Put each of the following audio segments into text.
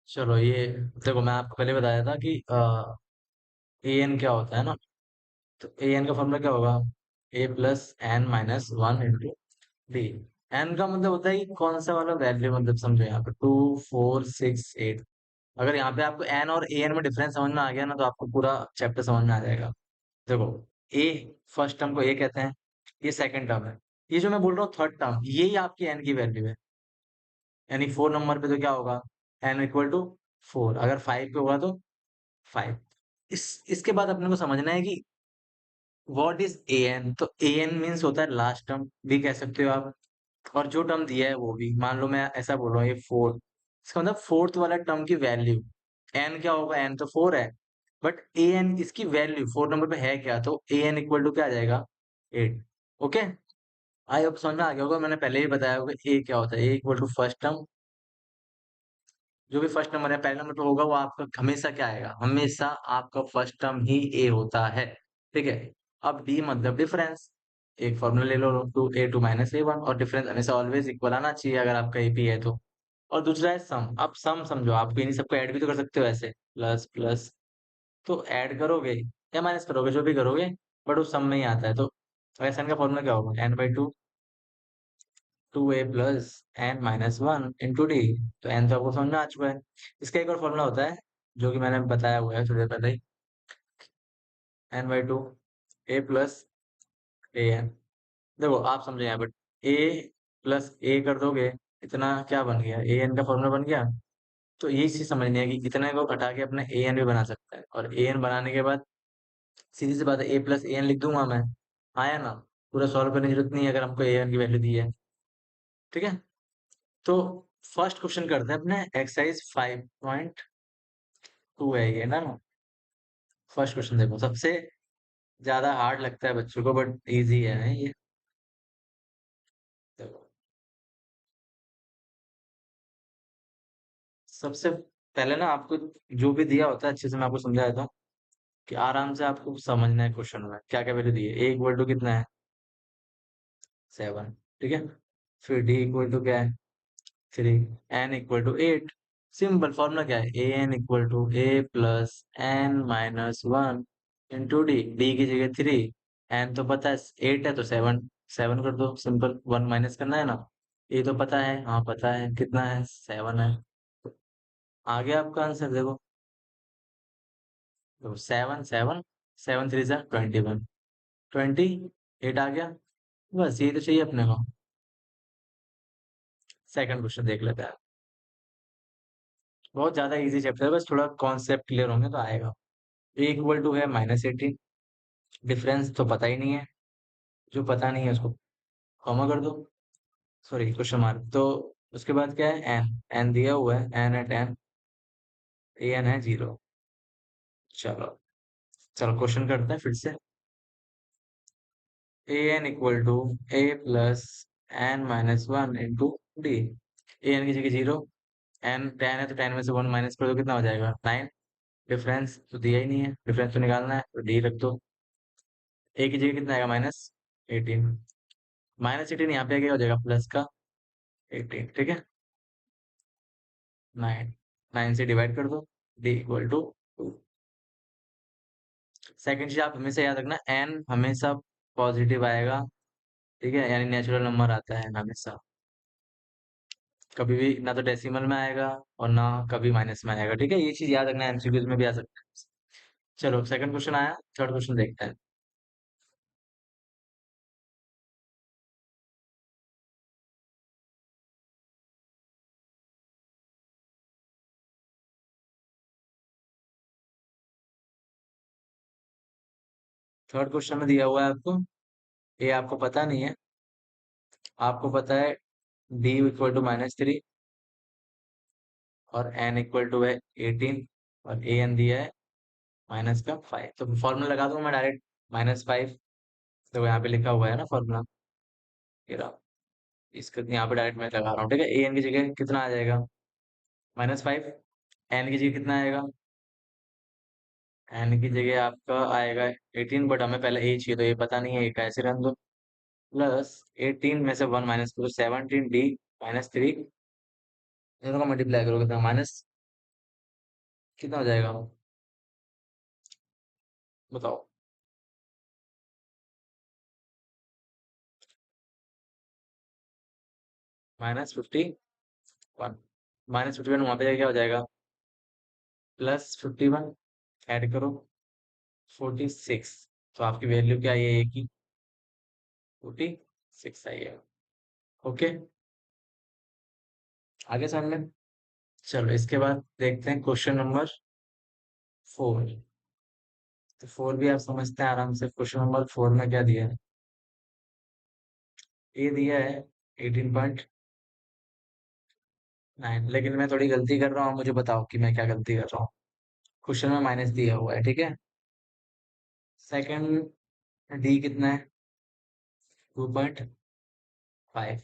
चलो ये देखो, मैं आपको पहले बताया था कि ए एन क्या होता है ना। तो ए एन का फॉर्मूला क्या होगा? A plus N minus one into D. N का मतलब होता है कि कौन सा वाला वैल्यू, मतलब समझो यहाँ पे 2 4 6 8। अगर यहाँ पे आपको एन और ए एन में डिफरेंस समझ में आ गया ना, तो आपको पूरा चैप्टर समझ में आ जाएगा। देखो, ए फर्स्ट टर्म को ए कहते हैं, ये सेकंड टर्म है, ये जो मैं बोल रहा हूँ थर्ड टर्म, यही आपकी एन की वैल्यू है। यानी 4 नंबर पे तो क्या होगा? N equal to 4। अगर 5 पे होगा तो 5। इसके बाद अपने को समझना है कि व्हाट इज ए एन। तो ए एन मीन्स होता है लास्ट टर्म भी कह सकते हो आप, और जो टर्म दिया है वो भी। मान लो मैं ऐसा बोल रहा हूँ, ये फोर्थ, इसका मतलब फोर्थ वाला टर्म की वैल्यू। एन क्या होगा? एन तो 4 है, बट ए एन इसकी वैल्यू 4 नंबर पे है क्या, तो ए एन इक्वल टू क्या आ जाएगा? 8। ओके, आई होप समझ में आ गया होगा। मैंने पहले ही बताया होगा ए क्या होता है। ए इक्वल टू फर्स्ट टर्म, जो भी फर्स्ट नंबर है पहले नंबर पे होगा वो आपका हमेशा क्या आएगा? हमेशा आपका फर्स्ट टर्म ही ए होता है। ठीक है। अब डी मतलब डिफरेंस। एक फॉर्मूला ले लो, two A two minus A one, और डिफरेंस हमेशा ऑलवेज इक्वल आना चाहिए अगर आपका एपी है तो। और दूसरा है सम। अब सम समझो, आपको इन्हीं सबको ऐड भी तो कर सकते हो ऐसे, प्लस प्लस। तो ऐड करोगे या माइनस करोगे, जो भी करोगे, बट वो सम में ही आता है। तो एस एन का फॉर्मूला क्या होगा? N by two, two A plus N minus one into d. तो एन तो आपको समझ में आ चुका है। इसका एक और फॉर्मूला होता है, जो कि मैंने बताया हुआ है थोड़ी देर पहले ही। N by two, A plus A N. देखो आप समझे यहाँ बट ए प्लस ए कर दोगे, इतना क्या बन गया? ए एन का फॉर्मूला बन गया। तो यही चीज समझनी है कि इतने को हटा के अपने ए एन भी बना सकता है, और ए एन बनाने के बाद सीधी सी बात है, ए प्लस ए एन लिख दूंगा मैं। आया ना? पूरा सॉल्व करने की जरूरत नहीं है अगर हमको ए एन की वैल्यू दी है। ठीक है। तो फर्स्ट क्वेश्चन करते हैं अपने, एक्सरसाइज 5.2 है ये ना। फर्स्ट क्वेश्चन देखो, सबसे ज्यादा हार्ड लगता है बच्चों को, बट इजी है ये। देखो, सबसे पहले ना आपको जो भी दिया होता है अच्छे से मैं आपको समझा देता हूँ, कि आराम से आपको समझना है क्वेश्चन में क्या क्या वैल्यू दी है। ए इक्वल टू कितना है? 7। ठीक है। फिर डी इक्वल टू क्या है? 3। N equal to 8। Simple formula क्या है? A N equal to A plus N minus one into D. D की जगह 3, एन तो पता है 8 है तो 7। 7 कर दो, सिंपल। 1 माइनस करना है ना। ये तो पता है, हाँ पता है, कितना है? 7 है। आ गया आपका आंसर, देखो। तो 7 7, 7 3 ज़ा 21, 28 आ गया। बस ये तो चाहिए अपने को। सेकंड क्वेश्चन देख लेते हैं। बहुत ज्यादा इजी चैप्टर है, बस थोड़ा कॉन्सेप्ट क्लियर होंगे तो आएगा। ए इक्वल टू है -18। डिफरेंस तो पता ही नहीं है, जो पता नहीं है उसको कॉमा कर दो, सॉरी क्वेश्चन मार्क। तो उसके बाद क्या है? एन। एन दिया हुआ है, एन है 10, ए एन है 0। चलो, चलो क्वेश्चन करते हैं फिर से। A N equal to A plus N minus one into D. A N की जगह 0, एन 10 है तो 10 में से 1 माइनस कर दो, कितना हो जाएगा? 9। डिफरेंस तो दिया ही नहीं है, डिफरेंस तो निकालना है, तो डी रख दो। ए की जगह कितना आएगा? -18। -18 यहाँ पे आगे हो जाएगा प्लस का 18। ठीक है। 9, 9 से डिवाइड कर दो, डी इक्वल टू 2। सेकंड चीज आप हमेशा याद रखना, एन हमेशा पॉजिटिव आएगा। ठीक है, यानी नेचुरल नंबर आता है हमेशा। कभी भी ना तो डेसिमल में आएगा और ना कभी माइनस में आएगा। ठीक है, ये चीज याद रखना, एमसीक्यूज में भी आ सकता है। चलो सेकंड क्वेश्चन आया, थर्ड क्वेश्चन देखते हैं। थर्ड क्वेश्चन में दिया हुआ है आपको, ये आपको पता नहीं है। आपको पता है डी इक्वल टू -3 और एन इक्वल टू है 18, और ए एन दिया है माइनस का 5। तो फॉर्मूला लगा दूंगा मैं डायरेक्ट, -5। तो यहाँ पे लिखा हुआ है ना फॉर्मूला, ये रहा। इसका यहाँ पे डायरेक्ट मैं लगा रहा हूँ। ठीक है, ए एन की जगह कितना आ जाएगा? -5। एन की जगह कितना आएगा? एन की जगह आपका आएगा 18, बट हमें पहले ए चाहिए तो ये पता नहीं है, ये कैसे रन दो। प्लस 18 में से 1 माइनस करो, 17 डी -3। दोनों का मल्टीप्लाई करोगे तो कितना हो जाएगा बताओ। -51। -51 वहां पे जाके क्या हो जाएगा, +51। ऐड करो 46। तो आपकी वैल्यू क्या आई है, एक ही 46 आई है। ओके, आगे समझ में। चलो इसके बाद देखते हैं क्वेश्चन नंबर 4। तो 4 भी आप समझते हैं आराम से। क्वेश्चन नंबर 4 में क्या दिया है, ये दिया है 18.9, लेकिन मैं थोड़ी गलती कर रहा हूँ, मुझे बताओ कि मैं क्या गलती कर रहा हूँ। क्वेश्चन में माइनस दिया हुआ है, ठीक है। सेकंड, डी कितना है, 2.5।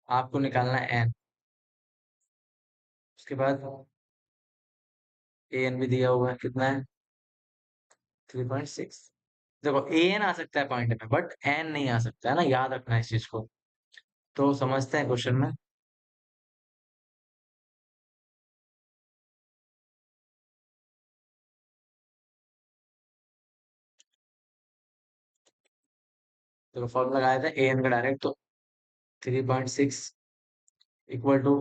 आपको निकालना है एन। उसके बाद ए एन भी दिया हुआ है, कितना है, 3.6। देखो ए एन आ सकता है पॉइंट में, बट एन नहीं आ सकता है ना, याद रखना है इस चीज को। तो समझते हैं क्वेश्चन में। देखो फॉर्मूला लगाया था ए एन का डायरेक्ट, तो 3.6 इक्वल टू,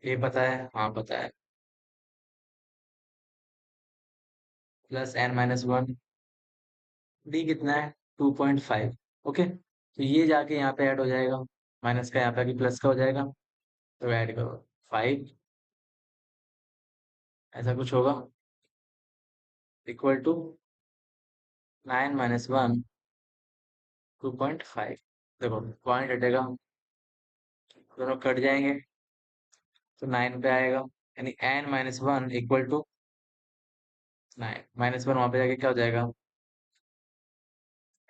ए पता है, हाँ पता है, +n-1। डी कितना है, 2.5। ओके, तो ये जाके यहाँ पे ऐड हो जाएगा, माइनस का यहाँ पे आके प्लस का हो जाएगा। तो ऐड करो 5, ऐसा कुछ होगा, इक्वल टू 9 - 1 2.5। देखो पॉइंट हटेगा, दोनों कट जाएंगे, तो 9 पे आएगा, यानी n-1 इक्वल टू 9। -1 वहां पे जाके क्या हो जाएगा,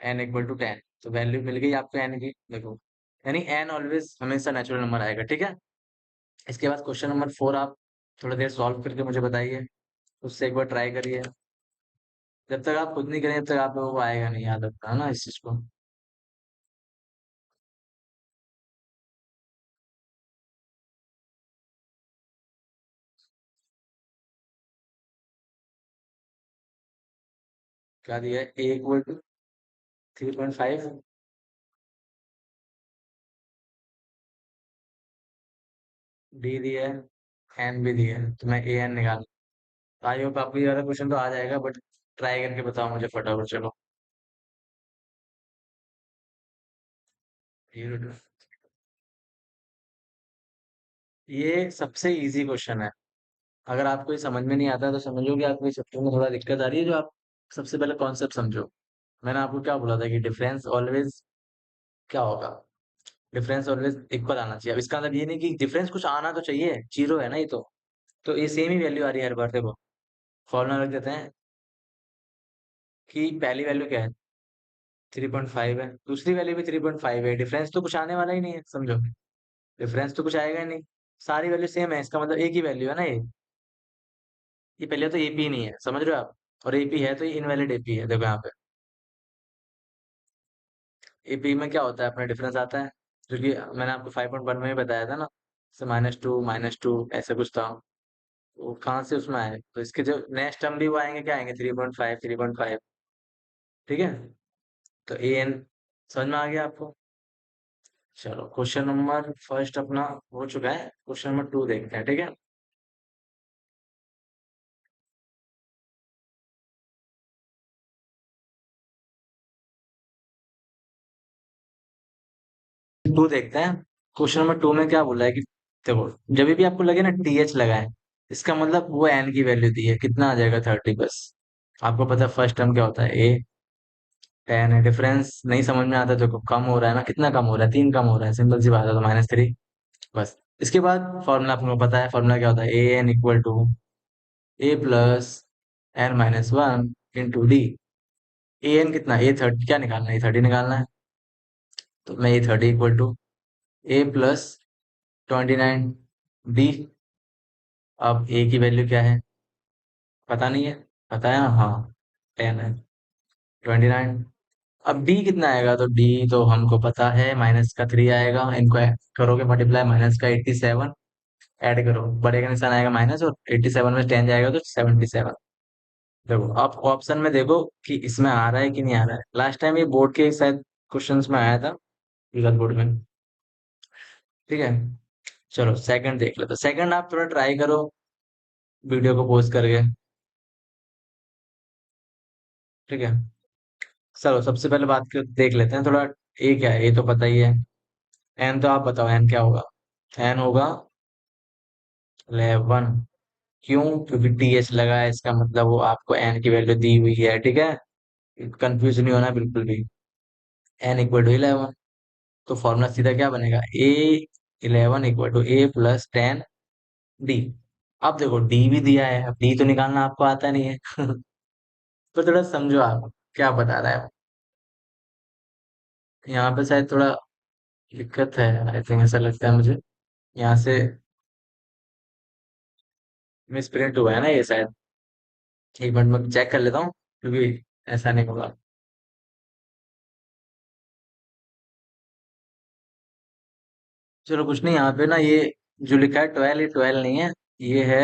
n इक्वल टू 10। तो वैल्यू मिल गई आपको n की, देखो, यानी n ऑलवेज हमेशा नेचुरल नंबर आएगा, ठीक है। इसके बाद क्वेश्चन नंबर 4 आप थोड़ा देर सॉल्व करके मुझे बताइए, उससे एक बार ट्राई करिए। जब तक आप खुद नहीं करें, तब तक आप लोगों को आएगा नहीं, याद रखना है ना इस चीज को। क्या दिया है, ए इक्वल टू 3.5। डी दिया है, एन भी दिया है, तो मैं ए एन निकाल। आई होप आपको ये वाला क्वेश्चन तो आ जाएगा, बट ट्राई करके बताओ मुझे फटाफट, चलो। ये सबसे इजी क्वेश्चन है। अगर आपको ये समझ में नहीं आता तो समझो कि आपको इस चैप्टर में थोड़ा दिक्कत आ रही है, जो आप सबसे पहले कॉन्सेप्ट समझो। मैंने आपको क्या बोला था कि डिफरेंस ऑलवेज क्या होगा, डिफरेंस ऑलवेज इक्वल आना चाहिए। अब इसका मतलब ये नहीं कि डिफरेंस कुछ आना तो चाहिए, जीरो है ना ये तो ये सेम ही वैल्यू आ रही है हर बार। देखो फॉर्मूला रख देते हैं कि पहली वैल्यू क्या है, 3.5 है, दूसरी वैल्यू भी 3.5 है, डिफरेंस तो कुछ आने वाला ही नहीं है, समझो। डिफरेंस तो कुछ आएगा ही नहीं, सारी वैल्यू सेम है, इसका मतलब एक ही वैल्यू है ना ये पहले तो एपी नहीं है, समझ रहे हो आप। और एपी है तो ये इनवैलिड एपी है, देखो यहाँ पे। एपी में क्या होता है, अपना डिफरेंस आता है, जो कि मैंने आपको 5.1 में ही बताया था ना, से -2 ऐसा कुछ था। वो कहाँ से उसमें आए, तो इसके जो नेक्स्ट टर्म भी वो आएंगे, क्या आएंगे, 3.5 3.5। ठीक है, तो ए एन समझ में आ गया आपको। चलो क्वेश्चन नंबर फर्स्ट अपना हो चुका है, क्वेश्चन नंबर 2 देखते हैं, ठीक है। 2 देखते हैं। क्वेश्चन नंबर 2 में क्या बोला है कि देखो, जब भी आपको लगे ना टीएच लगाए, इसका मतलब वो एन की वैल्यू दी है, कितना आ जाएगा 30 बस। आपको पता है फर्स्ट टर्म क्या होता है, ए 10 है, डिफरेंस नहीं समझ में आता तो कम हो रहा है ना, कितना कम हो रहा है, 3 कम हो रहा है, सिंपल सी बात है, तो -3 बस। इसके बाद फॉर्मूला आपको पता है, फॉर्मूला क्या होता है, A N equal to A plus n-1 into D. A N कितना, ए 30 क्या निकालना है, ए 30 निकालना है, तो मैं ए 30 इक्वल टू A + 29 डी। अब ए की वैल्यू क्या है, पता नहीं है, पता है ना, हाँ 10 है, 29। अब डी कितना आएगा, तो डी तो हमको पता है, -3 आएगा, इनको करोगे मल्टीप्लाई, -का 87, ऐड करो, बड़े का निशान आएगा माइनस, और 87 में 10 जाएगा तो 77। देखो आप ऑप्शन में देखो कि इसमें आ रहा है कि नहीं आ रहा है। लास्ट टाइम ये बोर्ड के शायद क्वेश्चंस में आया था, गलत बोर्ड में। ठीक है, चलो सेकंड देख लो। तो सेकंड आप थोड़ा ट्राई करो वीडियो को पॉज करके। ठीक है, चलो सबसे पहले बात कर देख लेते हैं थोड़ा। ए क्या है, ये तो पता ही है। एन तो आप बताओ एन क्या होगा। एन होगा 11। क्यों? क्योंकि टी एच लगा है, इसका मतलब वो आपको एन की वैल्यू दी हुई है। ठीक है, कंफ्यूज नहीं होना बिल्कुल भी। एन इक्वल टू 11, तो फॉर्मूला सीधा क्या बनेगा, a 11 equal to A plus 10 d. अब देखो डी भी दिया है, अब डी तो निकालना आपको आता नहीं है तो थोड़ा समझो आप क्या बता रहा है। यहाँ पे शायद थोड़ा दिक्कत है, आई थिंक ऐसा लगता है मुझे। यहाँ से मिस प्रिंट हुआ है ना ये शायद। एक मिनट में चेक कर लेता हूँ, क्योंकि ऐसा नहीं होगा। चलो कुछ नहीं, यहाँ पे ना ये जो लिखा है 12, ये 12 नहीं है, ये है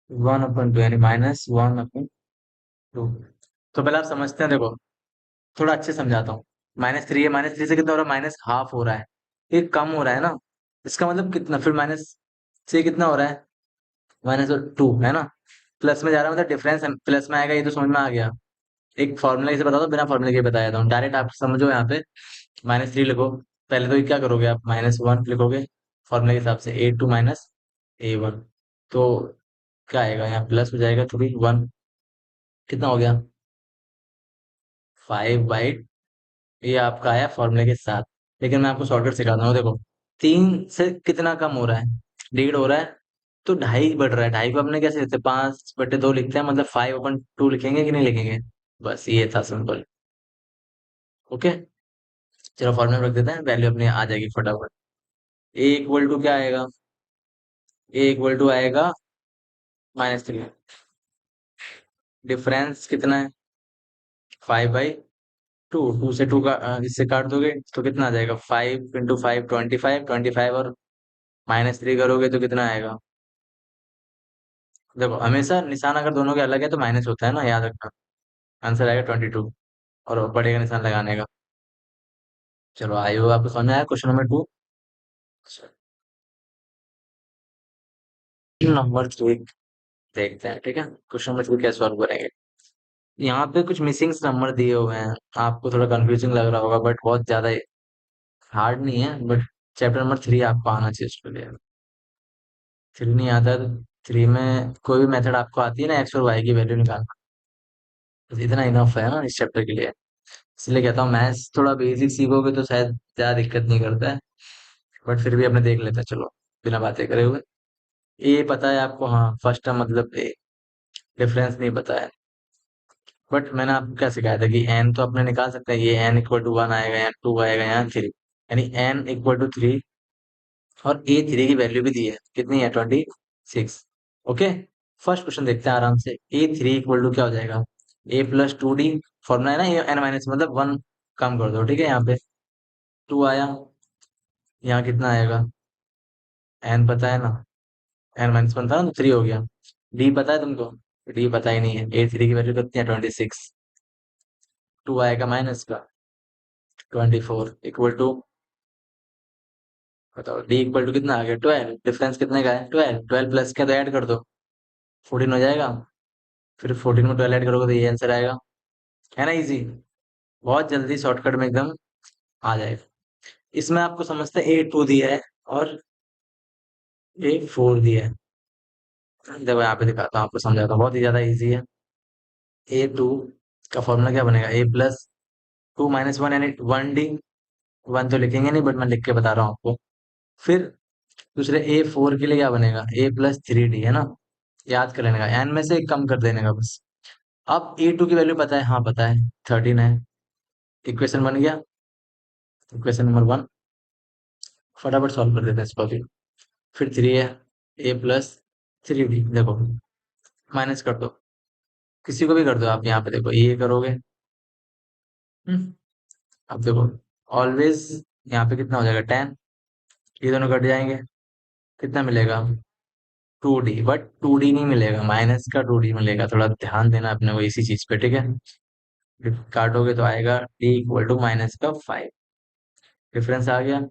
1/2, यानी -1/2। तो पहले आप समझते हैं, देखो थोड़ा अच्छे समझाता हूँ। -3 है, -3 से कितना हो रहा है, -1/2 हो रहा है। ये कम हो रहा है ना, इसका मतलब कितना, फिर माइनस से कितना हो रहा है, -2 है ना। प्लस में जा रहा है, मतलब डिफरेंस प्लस में आएगा, ये तो समझ में आ गया। एक फॉर्मूला से बता दो, बिना फॉर्मूले के बता देता हूँ डायरेक्ट, आप समझो। यहाँ पे -3 लिखो। पहले तो ये क्या करोगे, आप -1 लिखोगे फॉर्मूले के हिसाब से, A2 - A1। तो क्या आएगा, यहाँ प्लस हो जाएगा, तो भी 1 कितना हो गया, 5/, ये आपका आया फॉर्मूले के साथ। लेकिन मैं आपको शॉर्टकट सिखाता हूँ, देखो 3 से कितना कम हो रहा है, 1.5 हो रहा है, तो 2.5 बढ़ रहा है। 2.5 को अपने कैसे लिखते हैं, 5/2 लिखते हैं, मतलब 5/2 लिखेंगे कि नहीं लिखेंगे। बस ये था सिंपल। ओके, चलो फॉर्मूला रख देते हैं, वैल्यू अपनी आ जाएगी फटाफट। ए इक्वल टू क्या आएगा, ए इक्वल टू आएगा -3। डिफरेंस कितना है, 5/2। 2 से 2 का इससे काट दोगे तो कितना आ जाएगा, 5 × 5 25, 25 और -3 करोगे तो कितना आएगा। देखो हमेशा निशान अगर दोनों के अलग है तो माइनस होता है ना, याद रखना। आंसर आएगा 22, और बड़े का निशान लगाने का। चलो आई हो आपको समझ में आया क्वेश्चन नंबर 2। नंबर 3 देखते हैं। ठीक है, क्वेश्चन नंबर 2 क्या सॉल्व करेंगे। यहाँ पे कुछ मिसिंग नंबर दिए हुए हैं, आपको थोड़ा कंफ्यूजिंग लग रहा होगा, बट बहुत ज्यादा हार्ड नहीं है। बट चैप्टर नंबर 3 आपको आना चाहिए उसके लिए। 3 नहीं आता तो 3 में कोई भी मेथड आपको आती है ना, एक्स और वाई की वैल्यू निकालना, बस इतना इनफ है ना इस चैप्टर के लिए। इसलिए कहता हूँ मैथ्स थोड़ा बेसिक सीखोगे तो शायद ज्यादा दिक्कत नहीं करता है। बट फिर भी अपने देख लेते हैं, चलो बिना बातें करे हुए। ये पता है आपको, हाँ फर्स्ट टर्म मतलब ए, डिफरेंस नहीं पता है। बट मैंने आपको क्या सिखाया था कि एन तो अपने निकाल सकते हैं, ये एन इक्वल टू 1 आएगा, यहाँ 2 आएगा, यहाँ 3, यानी एन इक्वल टू 3। और A3 की वैल्यू भी दी है, कितनी है, 26। ओके, फर्स्ट क्वेश्चन देखते हैं आराम से। A3 इक्वल टू क्या हो जाएगा, A+2D। फॉर्मूला है ना, ये n माइनस मतलब 1 कम कर दो। ठीक है, यहाँ पे 2 आया, यहाँ कितना आएगा, n पता है ना, n-1 था ना, तो 3 हो गया। D पता है तुमको, D पता ही नहीं है। A3 की वैल्यू कितनी है, 26। 2 आएगा माइनस का, 24 इक्वल टू, बताओ D इक्वल टू कितना आ गया, 12। डिफरेंस कितने का है, 12। 12 प्लस का तो ऐड कर दो, 14 हो जाएगा। फिर 14 में 12 ऐड करोगे तो ये आंसर आएगा। है ना इजी, बहुत जल्दी शॉर्टकट में एकदम आ जाएगा। इसमें आपको समझते हैं A2 दिया है और A4 दिया है। देखो यहाँ पे दिखाता हूँ, आपको समझाता हूँ, बहुत ही ज्यादा इजी है। A2 का फॉर्मूला क्या बनेगा, A+2 - 1, यानी 1D। 1 तो लिखेंगे नहीं, बट मैं लिख के बता रहा हूँ आपको। फिर दूसरे A4 के लिए क्या बनेगा, A+3D, है ना। याद कर लेने का, एन में से एक कम कर देने का बस। अब A2 की वैल्यू पता है, हाँ पता है, 13 है। इक्वेशन बन गया, इक्वेशन नंबर 1। फटाफट सॉल्व कर देते हैं इसको अभी। फिर 3 है, A+3D, देखो माइनस कर दो, किसी को भी कर दो आप। यहाँ पे देखो ये करोगे, हम्म, अब देखो ऑलवेज यहाँ पे कितना हो जाएगा, 10। ये दोनों कट जाएंगे, कितना मिलेगा, 2D, बट 2D नहीं मिलेगा, माइनस का 2D मिलेगा, थोड़ा ध्यान देना अपने को इसी चीज पे, ठीक है। काटोगे तो आएगा D = -5। डिफरेंस आ गया।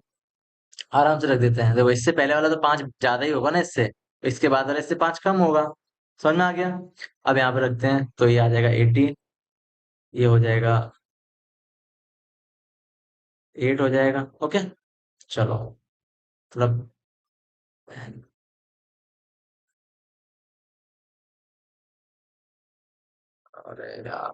आराम से रख देते हैं, देखो इससे पहले वाला तो 5 ज्यादा ही होगा ना इससे, इसके बाद वाला इससे 5 कम होगा। समझ में आ गया। अब यहाँ पे रखते हैं तो ये आ जाएगा 18, ये हो जाएगा 8 हो जाएगा, ओके। चलो, थोड़ा। अरे यार,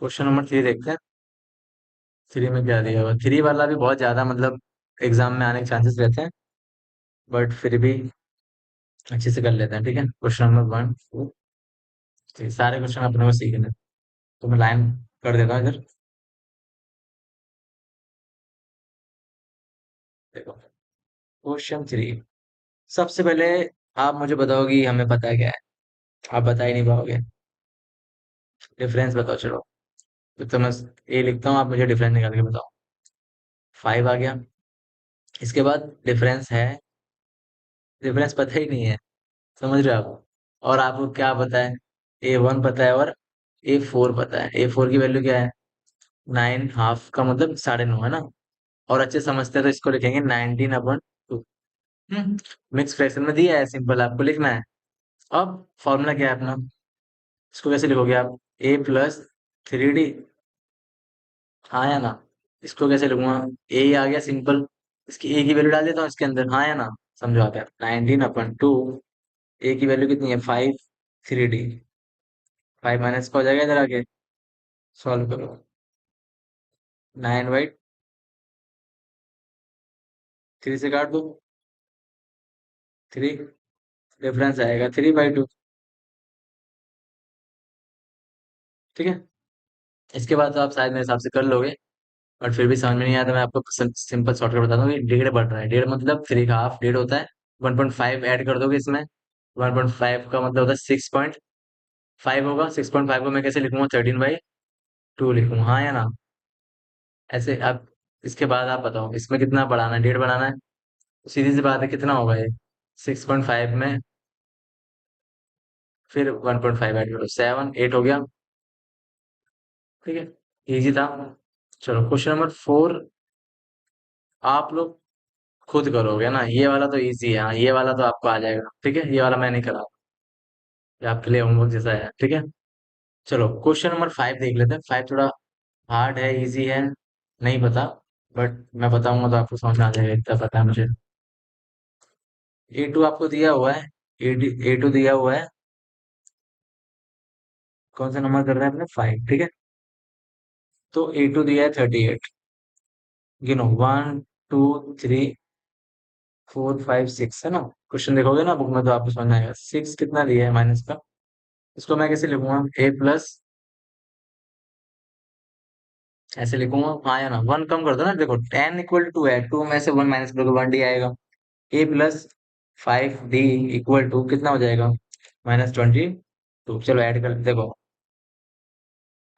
क्वेश्चन नंबर 3 देखते हैं। 3 में क्या दिया हुआ, 3 वाला भी बहुत ज्यादा मतलब एग्जाम में आने के चांसेस रहते हैं, बट फिर भी अच्छे से कर लेते हैं, ठीक है। क्वेश्चन नंबर 1 सारे क्वेश्चन अपने को सीखने हैं। तो मैं लाइन कर देता हूँ इधर। देखो, क्वेश्चन 3। सबसे पहले आप मुझे बताओगी हमें पता है क्या है, आप बता ही नहीं पाओगे। डिफरेंस बताओ चलो। तो मैं ए लिखता हूँ, आप मुझे डिफरेंस निकाल के बताओ। 5 आ गया। इसके बाद डिफरेंस है, डिफरेंस पता ही नहीं है, समझ रहे हो आप। और आपको क्या पता है, A1 पता है और A4 पता है। A4 की वैल्यू क्या है, 9 हाफ का मतलब 9.5 है ना। और अच्छे समझते हैं तो इसको लिखेंगे 19/2। मिक्स फ्रैक्शन में दिया है, सिंपल आपको लिखना है। अब फॉर्मूला क्या है अपना, इसको कैसे लिखोगे आप, A + 3D। हाँ या ना। इसको कैसे लिखूंगा, ए आ गया सिंपल, इसकी ए की वैल्यू डाल देता हूँ इसके अंदर, हाँ या ना। समझो आप यार, 19/2। ए की वैल्यू कितनी है, 5। 3D, 5 माइनस का हो जाएगा इधर आके। सॉल्व करो। 9/3 से काट दो। 3, डिफरेंस आएगा 3/2। ठीक है। इसके बाद तो आप शायद मेरे हिसाब से कर लोगे, और फिर भी समझ में नहीं आया तो मैं आपको सिंपल शॉर्टकट बताता हूँ कि डेढ़ बढ़ रहा है, डेढ़ मतलब 3 का हाफ डेढ़ होता है। 1.5 ऐड कर दोगे इसमें, 1.5 का मतलब होता है 6.5 होगा। 6.5 को मैं कैसे लिखूंगा, 13/2 लिखूंगा, हाँ या ना। ऐसे अब इसके बाद आप बताओ इसमें कितना बढ़ाना है, डेढ़ बढ़ाना है। सीधी सी बात है, कितना होगा ये, 6.5 में फिर 1.5 ऐड करो, 7 8 हो गया। ठीक है, इजी था। चलो क्वेश्चन नंबर 4, आप लोग खुद करोगे ना, ये वाला तो इजी है, हाँ ये वाला तो आपको आ जाएगा, ठीक है। ये वाला मैं नहीं करा, ये आपके लिए होमवर्क जैसा है, ठीक है। चलो क्वेश्चन नंबर 5 देख लेते हैं। 5 थोड़ा हार्ड है, इजी है, नहीं पता, बट मैं बताऊंगा तो आपको समझ में आ जाएगा, इतना पता है मुझे। A2 आपको दिया हुआ है, A2 दिया हुआ है। कौन सा नंबर कर रहे हैं अपने, 5, ठीक है। तो A2 दिया है 38। गिनो, 1 2 3 4 5 6 है ना। क्वेश्चन देखोगे ना बुक में तो आपको समझ में आएगा। 6 कितना दिया है माइनस का, इसको मैं कैसे लिखूंगा, A+, ऐसे लिखूंगा, हाँ या ना। 1 कम कर दो ना, देखो tan = 2 है, 2 में से 1 माइनस करोगे 1D आएगा। A+5D = कितना हो जाएगा, -22। चलो ऐड कर, देखो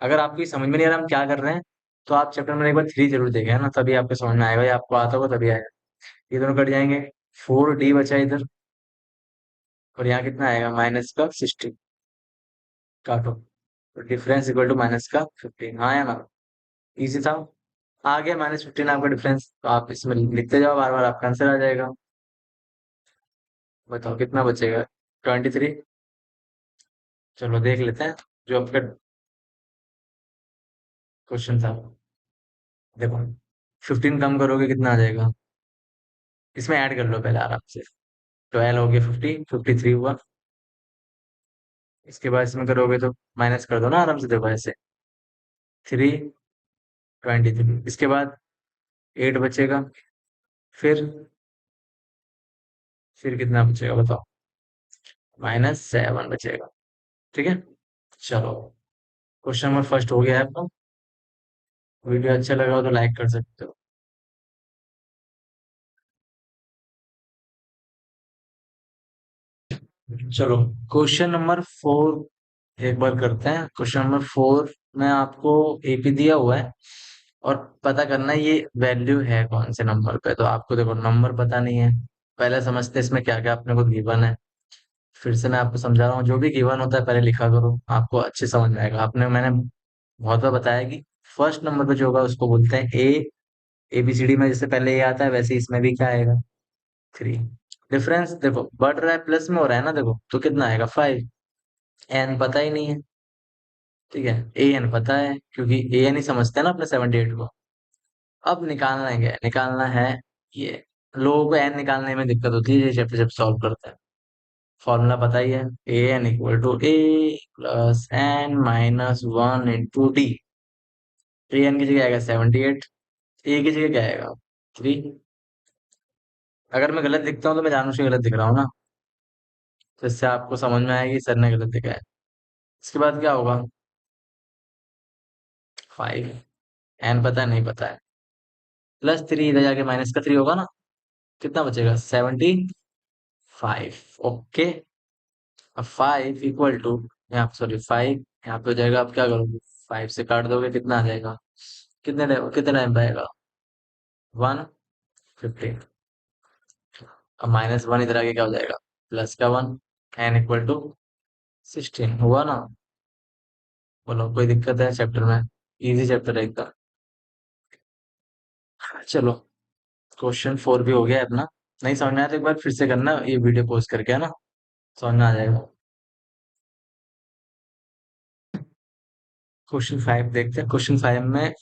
अगर आपकी समझ में नहीं आ रहा हम क्या कर रहे हैं, तो आप चैप्टर में एक बार 3 जरूर देखें, है ना, तभी आपको समझ में आएगा, या आपको आता होगा तभी आएगा। ये दोनों कट जाएंगे, 4D बचा इधर, और यहाँ कितना आएगा, -60। काटो, तो डिफरेंस इक्वल टू -15, हाँ या ना। इजी था। आ गया -15 आपका डिफरेंस, तो आप इसमें लिखते जाओ बार बार, आपका आंसर आ जाएगा। बताओ कितना बचेगा, 23। चलो देख लेते हैं जो आपका क्वेश्चन था। देखो 15 कम करोगे कितना आ जाएगा, इसमें ऐड कर लो पहले आराम से। 12 हो गया, 53 हुआ। इसके बाद इसमें करोगे तो माइनस कर दो ना आराम से, देखो ऐसे। 3 23, इसके बाद 8 बचेगा। फिर कितना बचेगा बताओ, -7 बचेगा, ठीक है। चलो क्वेश्चन नंबर फर्स्ट हो गया है आपका। वीडियो अच्छा लगा हो तो लाइक कर सकते हो। चलो, क्वेश्चन नंबर 4 एक बार करते हैं। क्वेश्चन नंबर 4 में आपको एपी दिया हुआ है और पता करना है ये वैल्यू है कौन से नंबर पे। तो आपको देखो नंबर पता नहीं है, पहले समझते हैं इसमें क्या क्या अपने को गिवन है। फिर से मैं आपको समझा रहा हूँ, जो भी गिवन होता है पहले लिखा करो, आपको अच्छे समझ में आएगा। आपने मैंने बहुत बार बताया कि फर्स्ट नंबर पे जो होगा उसको बोलते हैं ए। एबीसीडी में जैसे पहले ए आता है वैसे इसमें भी क्या आएगा, 3। डिफरेंस देखो बढ़ रहा है, प्लस में हो रहा है ना, देखो तो कितना आएगा, 5। एन पता ही नहीं है, ठीक है। ए एन पता है क्योंकि ए एन ही समझते हैं ना अपने 78 को। अब निकालना है क्या है? निकालना है ये। लोगों को एन निकालने में दिक्कत होती है जब जब सॉल्व करते हैं। फॉर्मूला पता ही है, A N equal to A plus N minus 1 into D. A N की जगह आएगा 78, ए की जगह क्या आएगा, 3। अगर मैं गलत दिखता हूँ तो मैं जानूं से गलत दिख रहा हूँ ना, तो इससे आपको समझ में आएगी सर ने गलत दिखा है। इसके बाद क्या होगा, 5। एन पता है नहीं पता है, +3 इधर जाके -3 होगा ना, कितना बचेगा, 75। ओके। अब 5 इक्वल टू, यहाँ सॉरी 5 यहाँ पे हो जाएगा। आप क्या करोगे, 5 से काट दोगे, कितना आ जाएगा, कितने टाइम पे आएगा, 150। अब -1 इधर आके क्या हो जाएगा, +1। एन इक्वल टू 16 हुआ ना। बोलो कोई दिक्कत है चैप्टर में, इजी चैप्टर है एकदम। चलो, क्वेश्चन 4 भी हो गया है अपना। नहीं समझ में आया तो एक बार फिर से करना ये वीडियो पॉज करके, है ना, समझ में आ जाएगा। क्वेश्चन 5 देखते हैं। क्वेश्चन 5 में,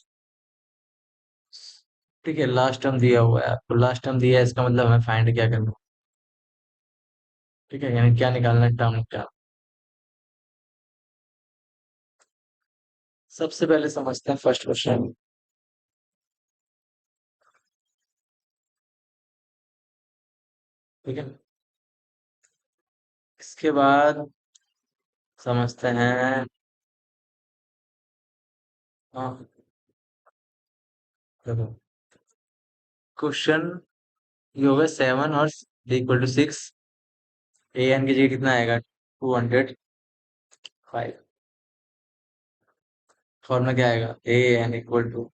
ठीक है, लास्ट टर्म दिया हुआ है आपको, लास्ट टर्म दिया है इसका मतलब हमें फाइंड क्या करना है, ठीक है, यानी क्या निकालना है, टर्म क्या। सबसे पहले समझते हैं फर्स्ट क्वेश्चन, ठीक है। इसके बाद समझते हैं, हाँ देखो, क्वेश्चन ये होगा 7 और इक्वल टू 6। ए एन की जगह कितना आएगा, 205। फॉर्मूला क्या आएगा, A N equal to,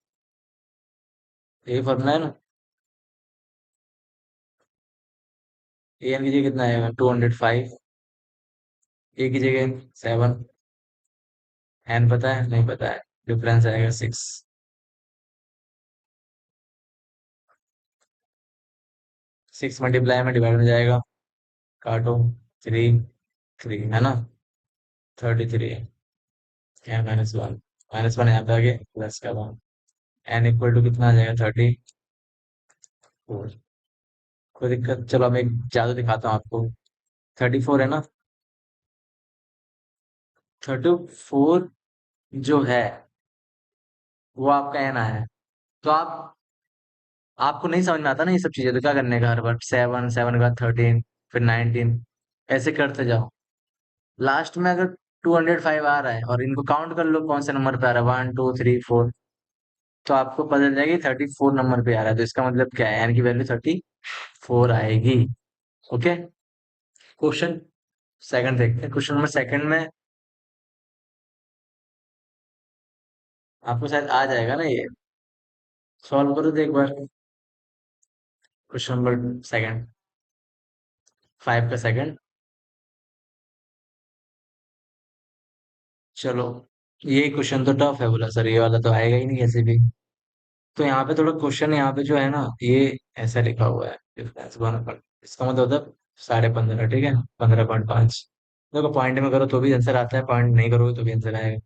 a formula है ना, ए एन की जगह कितना आएगा, 205। ए की जगह 7, एन पता है नहीं पता है, डिफरेंस आएगा 6। 6 मल्टीप्लाई में डिवाइड में जाएगा, काटो, 3, 3 है ना, 33। क्या -1, -1 यहाँ पे आ गया, प्लस का 1। एन इक्वल टू कितना आ जाएगा, 34। कोई दिक्कत, चलो अब एक जादू दिखाता हूँ आपको। 34 है ना, 34 जो है वो आपका एन आया है। तो आपको नहीं समझ में आता ना ये सब चीजें, तो क्या करने का, हर बार 7, 7 के बाद 13, फिर 19, ऐसे करते जाओ। लास्ट में अगर 205 आ रहा है और इनको काउंट कर लो कौन से नंबर पे आ रहा है, 1 2 3 4, तो आपको पता चल जाएगी 34 नंबर पे आ रहा है। तो इसका मतलब क्या है, एन की वैल्यू 34 आएगी। ओके। क्वेश्चन सेकंड देखते हैं। क्वेश्चन नंबर सेकंड में आपको शायद आ जाएगा ना ये, सॉल्व करो तो एक बार। क्वेश्चन नंबर सेकंड, 5 का सेकंड। चलो, ये क्वेश्चन तो टफ है, बोला सर ये वाला तो आएगा ही नहीं कैसे भी। तो यहाँ पे थोड़ा क्वेश्चन, यहाँ पे जो है ना ये ऐसा लिखा हुआ है, डिफरेंस 1, इसका मतलब होता है 15.5, ठीक है, 15.5। देखो पॉइंट में करो तो भी आंसर आता है, पॉइंट नहीं करोगे तो भी आंसर आएगा।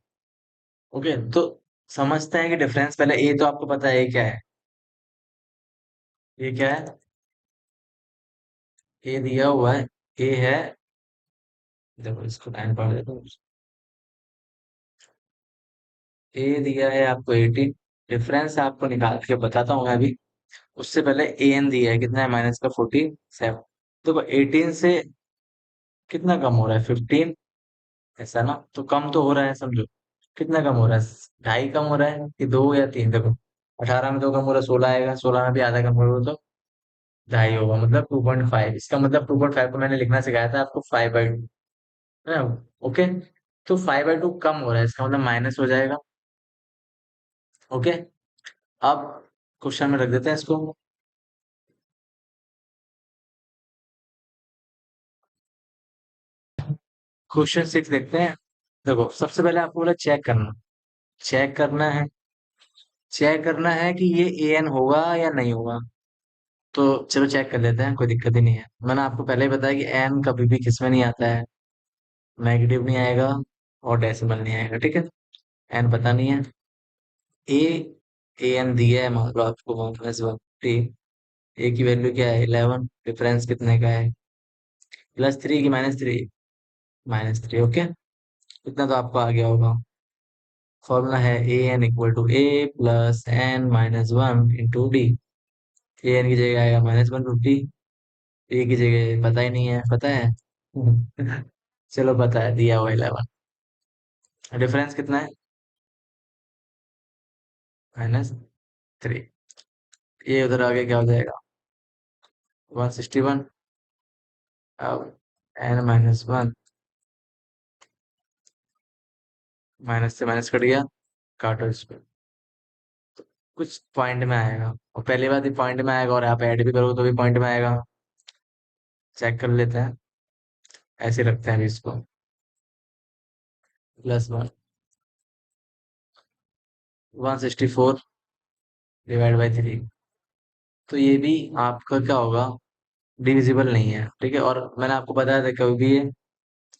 ओके, तो समझते हैं कि डिफरेंस, पहले ए तो आपको पता है ये क्या है, ये क्या है, ए दिया हुआ है, ए है, देखो इसको टाइम पढ़ देता हूँ। ए दिया है आपको 18। डिफरेंस आपको निकाल के बताता हूँ मैं अभी। उससे पहले ए एन दिया है, कितना है, माइनस का 47। तो 18 से कितना कम हो रहा है, 15, ऐसा ना, तो कम तो हो रहा है समझो। कितना कम हो रहा है? 2.5 कम हो रहा है कि 2 या 3? देखो, 18 में 2 कम हो रहा है, 16 आएगा, 16 में भी आधा कम हो रहा है, तो 2.5 होगा, मतलब 2.5। इसका मतलब 2.5 को मैंने लिखना सिखाया था आपको 5/2, है ना? ओके, तो 5/2 कम हो रहा है, इसका मतलब माइनस हो जाएगा। ओके, अब क्वेश्चन में रख देते हैं इसको। क्वेश्चन 6 देखते हैं। देखो, सबसे पहले आपको बोला चेक करना है, चेक करना है कि ये ए एन होगा या नहीं होगा। तो चलो चेक कर लेते हैं, कोई दिक्कत ही नहीं है। मैंने आपको पहले ही बताया कि एन कभी भी किसमें नहीं आता है, नेगेटिव नहीं आएगा और डेसिमल नहीं आएगा, ठीक है। एन पता नहीं है। ए ए एन दिया है, मान लो आपको -1, ए की वैल्यू क्या है? 11। डिफरेंस कितने का है? +3 की -3? -3, ओके। इतना तो आपको आ गया होगा। फॉर्मूला है A N equal to A plus N minus one into D. A N की जगह आएगा -1/50। ए की जगह पता ही नहीं है, पता है? चलो, पता है, दिया हुआ 11। डिफरेंस कितना है? -3। ये उधर आगे क्या हो जाएगा? 161। अब n-1, माइनस से माइनस कट गया, काटो इसको। कुछ पॉइंट में आएगा, और पहली बात ही पॉइंट में आएगा, और आप ऐड भी करोगे तो भी पॉइंट में आएगा। चेक कर लेते हैं, ऐसे रखते हैं अभी इसको। +1, 164/3। तो ये भी आपका क्या होगा? डिविजिबल नहीं है, ठीक है। और मैंने आपको बताया था कभी भी ये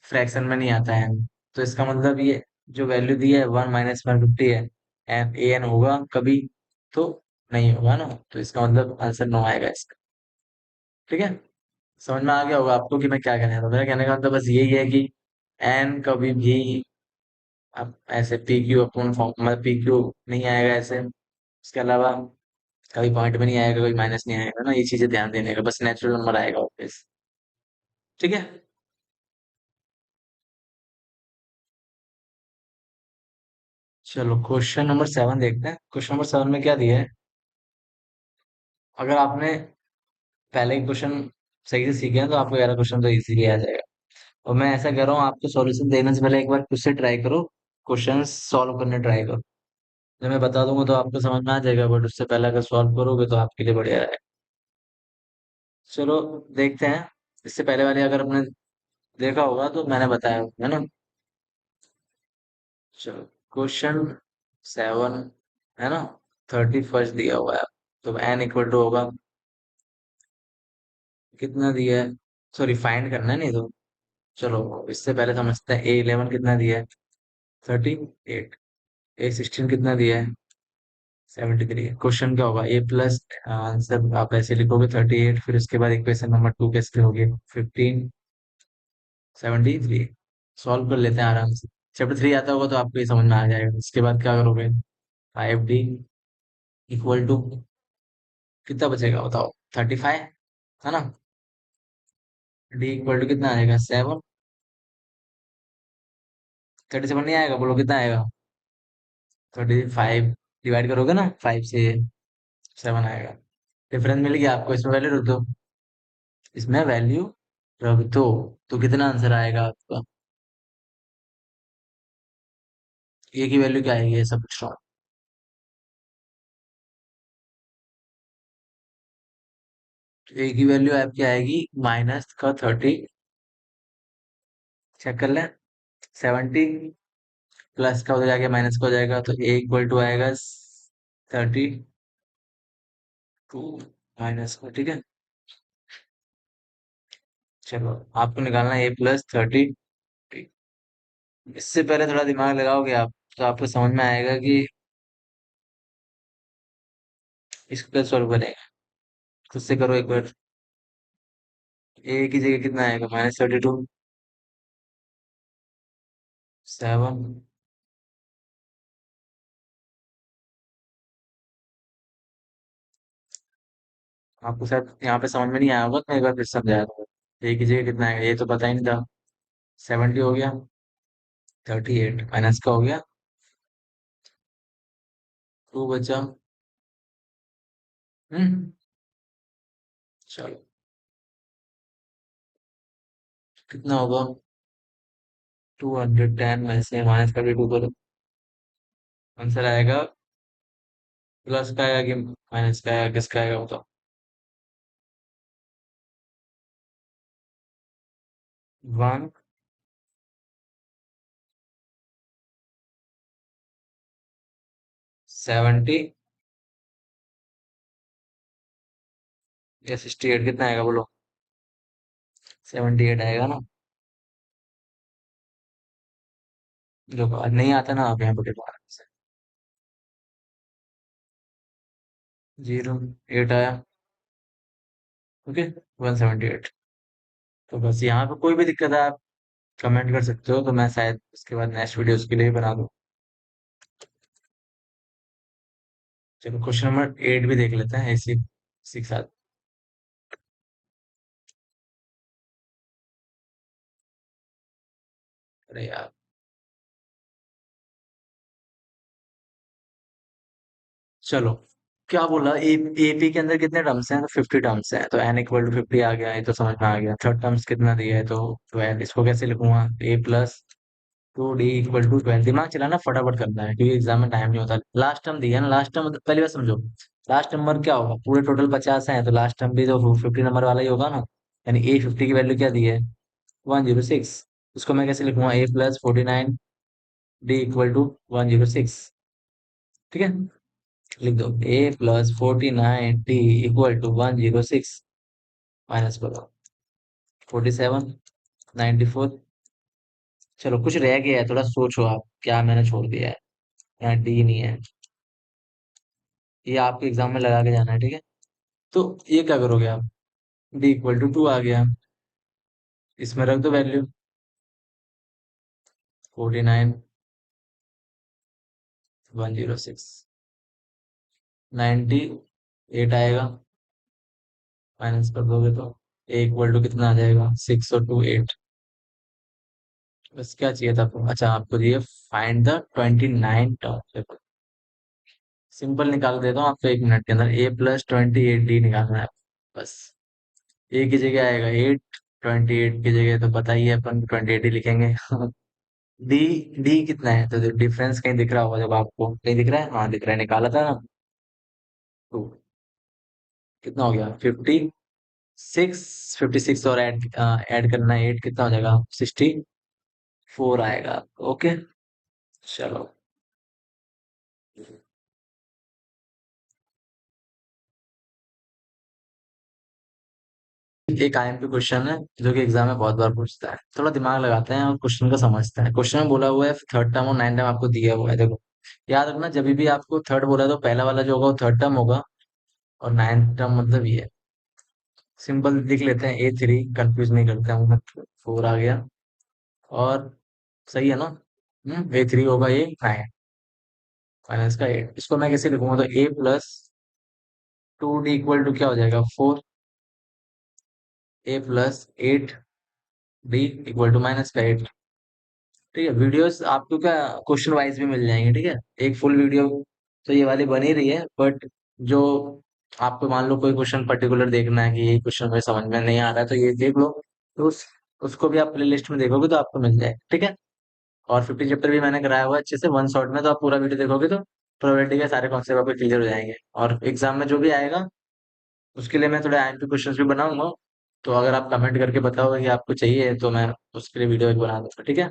फ्रैक्शन में नहीं आता है। तो इसका मतलब ये जो वैल्यू दी है 1 - 150 है, एन ए एन होगा कभी? तो नहीं होगा ना, तो इसका मतलब आंसर नो आएगा इसका, ठीक है। समझ में आ गया होगा आपको कि मैं क्या कहने था। मेरा कहने का मतलब बस यही है कि एन कभी भी अब ऐसे पी क्यू अपन फॉर्म, मतलब पी क्यू नहीं आएगा ऐसे। इसके अलावा कभी पॉइंट में नहीं आएगा, कोई माइनस नहीं आएगा ना, ये चीजें ध्यान देने का, बस नेचुरल नंबर आएगा वापस, ठीक है। चलो क्वेश्चन नंबर 7 देखते हैं। क्वेश्चन नंबर 7 में क्या दिया है? अगर आपने पहले क्वेश्चन सही से सीखे हैं तो आपको 11 क्वेश्चन तो इजीली आ जाएगा। और मैं ऐसा कह रहा हूँ, आपको सॉल्यूशन देने से पहले एक बार खुद से ट्राई करो, क्वेश्चन सॉल्व करने ट्राई करो। जब मैं बता दूंगा तो आपको समझ में आ जाएगा, बट उससे पहले अगर सॉल्व करोगे तो आपके लिए बढ़िया है। चलो देखते हैं। इससे पहले वाले अगर आपने देखा होगा तो मैंने बताया है ना। चलो, क्वेश्चन 7 है ना, 31 दिया हुआ है। तो एन इक्वल टू होगा, कितना दिया है? सॉरी, फाइंड करना है, नहीं तो चलो इससे पहले समझते हैं। A11 कितना दिया है? 38। A16 कितना दिया है? 73। क्वेश्चन क्या होगा? ए प्लस, आंसर आप ऐसे लिखोगे 38, फिर उसके बाद इक्वेशन नंबर 2 कैसे होगी? 1573। सॉल्व कर लेते हैं आराम से। चैप्टर 3 आता होगा तो आपको ये समझ में आ जाएगा। इसके बाद क्या करोगे? 5D इक्वल टू कितना बचेगा बताओ? 35, है ना। डी इक्वल टू कितना आएगा? 7। 37 नहीं आएगा, बोलो कितना आएगा? 35 डिवाइड करोगे ना 5 से, 7 आएगा। डिफरेंस मिल गया आपको, इसमें वैल्यू रख दो, इसमें वैल्यू रख दो। तो कितना आंसर आएगा आपका? ए की वैल्यू क्या आएगी, ये सब पूछ रहा हूँ। ए की वैल्यू आपकी आएगी -30। चेक कर लें। 70 प्लस का हो जाएगा, माइनस का हो जाएगा, तो ए इक्वल टू आएगा 32 माइनस का, ठीक है। चलो, आपको निकालना है A +30। इससे पहले थोड़ा दिमाग लगाओगे आप तो आपको समझ में आएगा कि इसको कैसे सॉल्व करेंगे। खुद से करो एक बार। ए की जगह कितना आएगा? -32, 7। आपको शायद यहाँ पे समझ में नहीं आया होगा, तो मैं एक बार फिर समझाया था। ए की जगह कितना आएगा, ये तो पता ही नहीं था। 70 हो गया, 38 माइनस का हो गया टू बचा। हम्म। चलो, कितना होगा? 210 में से माइनस करके टू करो, आंसर आएगा। प्लस का आएगा कि माइनस का आएगा, किसका आएगा बताओ? 170 या 68, कितना आएगा बोलो? 78 आएगा ना? जो नहीं आता ना, आप यहाँ पे देखो आराम से। 08 आया। ओके, 178। तो बस यहाँ पे कोई भी दिक्कत है आप कमेंट कर सकते हो, तो मैं शायद उसके बाद नेक्स्ट वीडियो उसके लिए भी बना दूँ। चलो क्वेश्चन नंबर 8 भी देख लेते हैं इसी के साथ। अरे यार, चलो, क्या बोला? एपी के अंदर कितने टर्म्स हैं? तो 50 टर्म्स हैं, तो एन इक्वल टू 50 आ गया, ये तो समझ में आ गया। थर्ड टर्म्स कितना दिया है? तो 12। इसको कैसे लिखूंगा? A plus 2d equal to 12। दिमाग चलाना फटाफट करना है, क्योंकि एग्जाम में टाइम नहीं होता। लास्ट टर्म दिया है ना, लास्ट टर्म पहली बार समझो। लास्ट नंबर क्या होगा? पूरे टोटल 50 है, तो लास्ट टर्म भी तो 50 नंबर वाला ही होगा ना। यानी ए 50 की वैल्यू क्या दी है? 106। उसको मैं कैसे लिखूंगा? A plus 49 D equal to 106। ठीक है, लिख दो A plus 49 D equal to 106। Minus करो, 47, 94। चलो, कुछ रह गया है, थोड़ा सोचो आप क्या मैंने छोड़ दिया है। यहाँ डी नहीं है, ये आपके एग्जाम में लगा के जाना है, ठीक है? तो ये क्या करोगे आप? डी इक्वल टू 2 आ गया, इसमें रख दो वैल्यू। 49, 106, 98 आएगा। माइनस कर दोगे तो ए इक्वल टू कितना आ जाएगा? 6 और 2 8। बस क्या चाहिए था आपको? अच्छा, आपको चाहिए फाइंड द 29 टर्म। सिंपल निकाल देता हूँ आपको 1 मिनट के अंदर। ए प्लस 28 डी निकालना है बस। ए की जगह आएगा 8, 28 की जगह तो पता ही है, अपन 28 ही लिखेंगे। डी, डी कितना है? तो डिफरेंस कहीं दिख रहा होगा जब आपको, कहीं दिख रहा है? हाँ दिख रहा है, निकाला था ना। तो कितना हो गया? 56। 56 और ऐड करना है 8, कितना हो जाएगा? 64 आएगा। ओके, चलो। एक आईएमपी क्वेश्चन है जो कि एग्जाम में बहुत बार पूछता है, थोड़ा दिमाग लगाते हैं और क्वेश्चन को समझते हैं। क्वेश्चन में बोला हुआ है थर्ड टर्म और नाइन टर्म आपको दिया हुआ है, देखो। याद रखना, जब भी आपको थर्ड बोला है तो पहला वाला जो होगा वो थर्ड टर्म होगा, और नाइन्थ टर्म मतलब ये। सिंपल लिख लेते हैं A3, कंफ्यूज नहीं करते हैं, मतलब 4 आ गया। और सही है ना? A3 होगा ये 9, माइनस का 8। इसको मैं कैसे लिखूंगा? तो A plus 2D equal to क्या हो जाएगा? 4। A plus 8D equal to minus का 8। ठीक है, वीडियोस आपको क्या क्वेश्चन वाइज भी मिल जाएंगे, ठीक है? एक फुल वीडियो तो ये वाली बनी रही है, बट जो आपको मान लो कोई क्वेश्चन पर्टिकुलर देखना है कि ये क्वेश्चन में समझ में नहीं आ रहा है, तो ये देख लो। तो उसको भी आप प्ले लिस्ट में देखोगे तो आपको मिल जाएगा, ठीक है? और 50 चैप्टर भी मैंने कराया हुआ है अच्छे से, वन शॉट में। तो आप पूरा वीडियो देखोगे तो प्रोबेबिलिटी के सारे कॉन्सेप्ट आपको क्लियर हो जाएंगे, और एग्जाम में जो भी आएगा उसके लिए मैं थोड़े आईएमपी क्वेश्चंस भी बनाऊंगा। तो अगर आप कमेंट करके बताओगे कि आपको चाहिए, तो मैं उसके लिए वीडियो एक बना दूंगा, ठीक है?